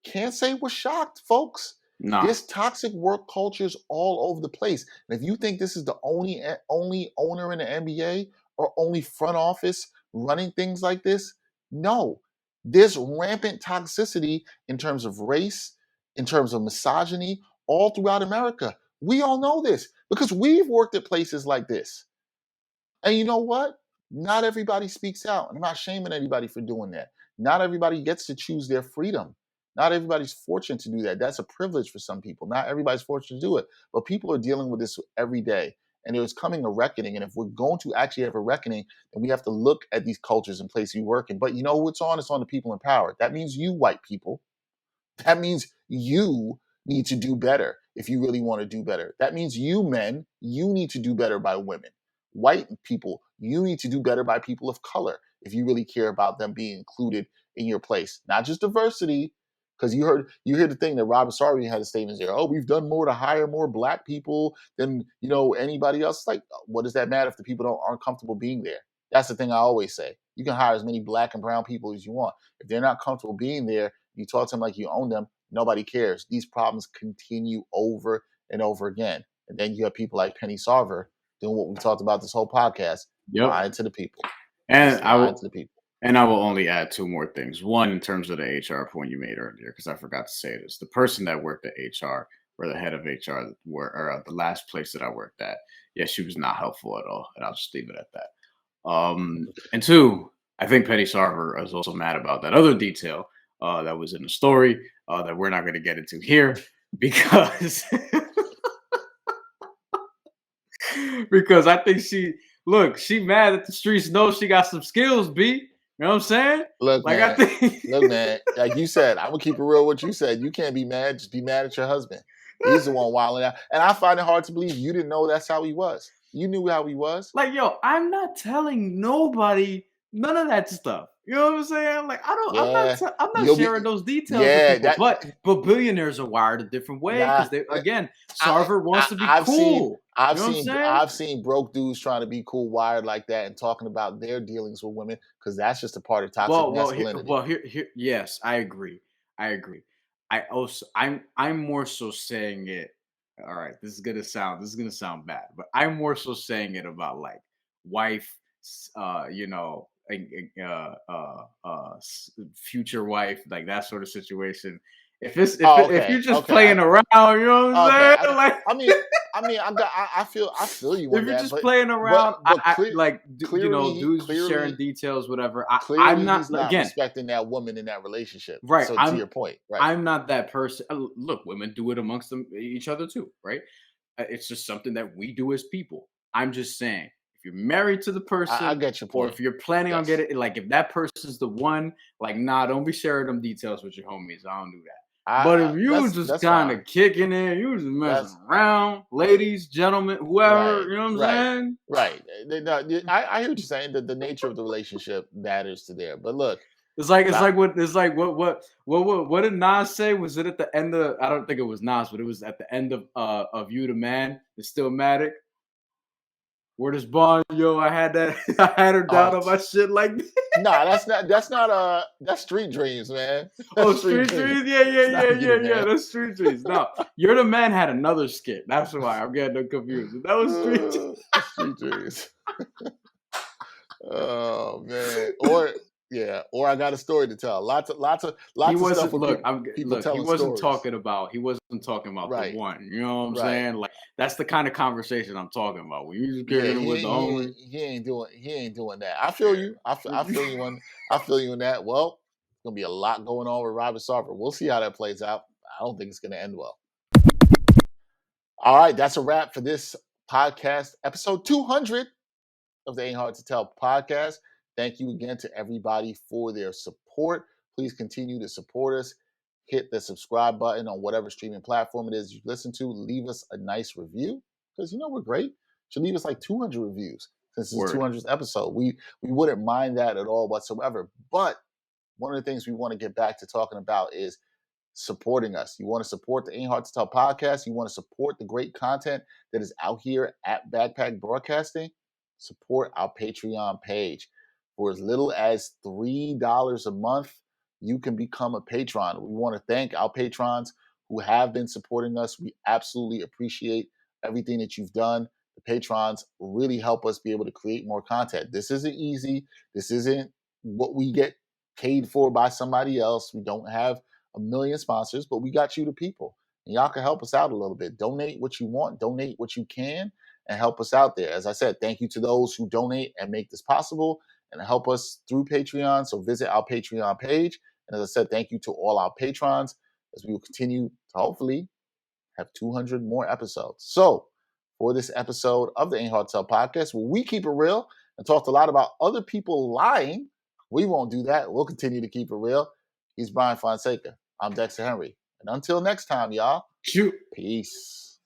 can't say we're shocked, folks. Nah. This toxic work culture is all over the place. And if you think this is the only owner in the NBA or only front office running things like this, no. There's rampant toxicity in terms of race, in terms of misogyny, all throughout America. We all know this because we've worked at places like this. And you know what? Not everybody speaks out. I'm not shaming anybody for doing that. Not everybody gets to choose their freedom. Not everybody's fortunate to do that. That's a privilege for some people. Not everybody's fortunate to do it. But people are dealing with this every day. And there's coming a reckoning. And if we're going to actually have a reckoning, then we have to look at these cultures and places we work in. But you know who it's on? It's on the people in power. That means you, white people. That means you need to do better if you really want to do better. That means you, men, you need to do better by women. White people, you need to do better by people of color if you really care about them being included in your place. Not just diversity, because you heard the thing that Robert Sarver had a statement there. Oh, we've done more to hire more black people than anybody else. It's like, what does that matter if the people aren't comfortable being there? That's the thing I always say. You can hire as many black and brown people as you want. If they're not comfortable being there, you talk to them like you own them, nobody cares. These problems continue over and over again. And then you have people like Penny Sarver doing what we talked about this whole podcast, lying to the people. And I will only add two more things. One, in terms of the HR point you made earlier, because I forgot to say this. The person that worked at HR, or the head of HR, or the last place that I worked at, yeah, she was not helpful at all. And I'll just leave it at that. And two, I think Penny Sarver is also mad about that other detail that was in the story that we're not going to get into here, because because I think she mad that the streets know she got some skills, B. You know what I'm saying? Look, man, like you said, I'm going to keep it real what you said. You can't be mad, just be mad at your husband. He's the one wilding out. And I find it hard to believe you didn't know that's how he was. You knew how he was. Like, yo, I'm not telling nobody none of that stuff. You know what I'm saying? Like, I'm not sharing those details with people. But billionaires are wired a different way because Sarver wants to be cool. I've seen broke dudes trying to be cool, wired like that, and talking about their dealings with women because that's just a part of toxic masculinity. Here, yes, I agree. I'm more so saying it. All right, this is gonna sound bad, but I'm more so saying it about like wife, you know, future wife, like that sort of situation. If you're just playing around, you know what I'm saying? Like, I feel you on if you're that. just But playing around, clearly, dudes clearly, sharing details, whatever. I'm clearly, not he's not again. respecting that woman in that relationship. Right. So to your point, right? I'm not that person. Look, women do it amongst each other too, right? It's just something that we do as people. I'm just saying, if you're married to the I person, get your or point. if you're planning on Yes. getting, like, if that person's the one, like, nah, don't be sharing them details with your homies. I don't do that. But if you just kind of kicking it, you just messing around, ladies, gentlemen, whoever, right, you know what I'm right, saying? right. I hear what you're saying. The nature of the relationship matters to there. But look, It's like what did Nas say? Was it at the end of, I don't think it was Nas, but it was at the end of You the Man, It's Stillmatic. Where does Bond, yo, I had her down on my shit like nah, that's Street Dreams, man. Oh, Street Dreams? Yeah. That's Street Dreams. No, You're the Man had another skit. That's why I'm getting them confused. That was Street Dreams. Oh man. Or I got a story to tell. Lots of stuff. He wasn't talking about right. the one. You know what I'm right. saying? Like, that's the kind of conversation I'm talking about. When you just getting with the homie. He ain't doing that. I feel you. I feel you in that. Well, it's gonna be a lot going on with Robert Sarver. We'll see how that plays out. I don't think it's gonna end well. All right, that's a wrap for this podcast, episode 200 of the Ain't Hard to Tell podcast. Thank you again to everybody for their support. Please continue to support us. Hit the subscribe button on whatever streaming platform it is you listen to. Leave us a nice review because we're great. Should leave us like 200 reviews since it's 200th episode. We wouldn't mind that at all whatsoever. But one of the things we want to get back to talking about is supporting us. You want to support the Ain't Hard to Tell podcast. You want to support the great content that is out here at Backpack Broadcasting. Support our Patreon page. For as little as $3 a month, you can become a patron. We want to thank our patrons who have been supporting us. We absolutely appreciate everything that you've done. The patrons really help us be able to create more content. This isn't easy. This isn't what we get paid for by somebody else. We don't have a million sponsors, but we got you the people. And y'all can help us out a little bit. Donate what you want, donate what you can, and help us out there. As I said, thank you to those who donate and make this possible and help us through Patreon. So visit our Patreon page. And as I said, thank you to all our patrons as we will continue to hopefully have 200 more episodes. So for this episode of the Ain't Hard to Tell podcast, where we keep it real and talked a lot about other people lying, we won't do that. We'll continue to keep it real. He's Brian Fonseca. I'm Dexter Henry. And until next time, y'all, Shoot. Peace.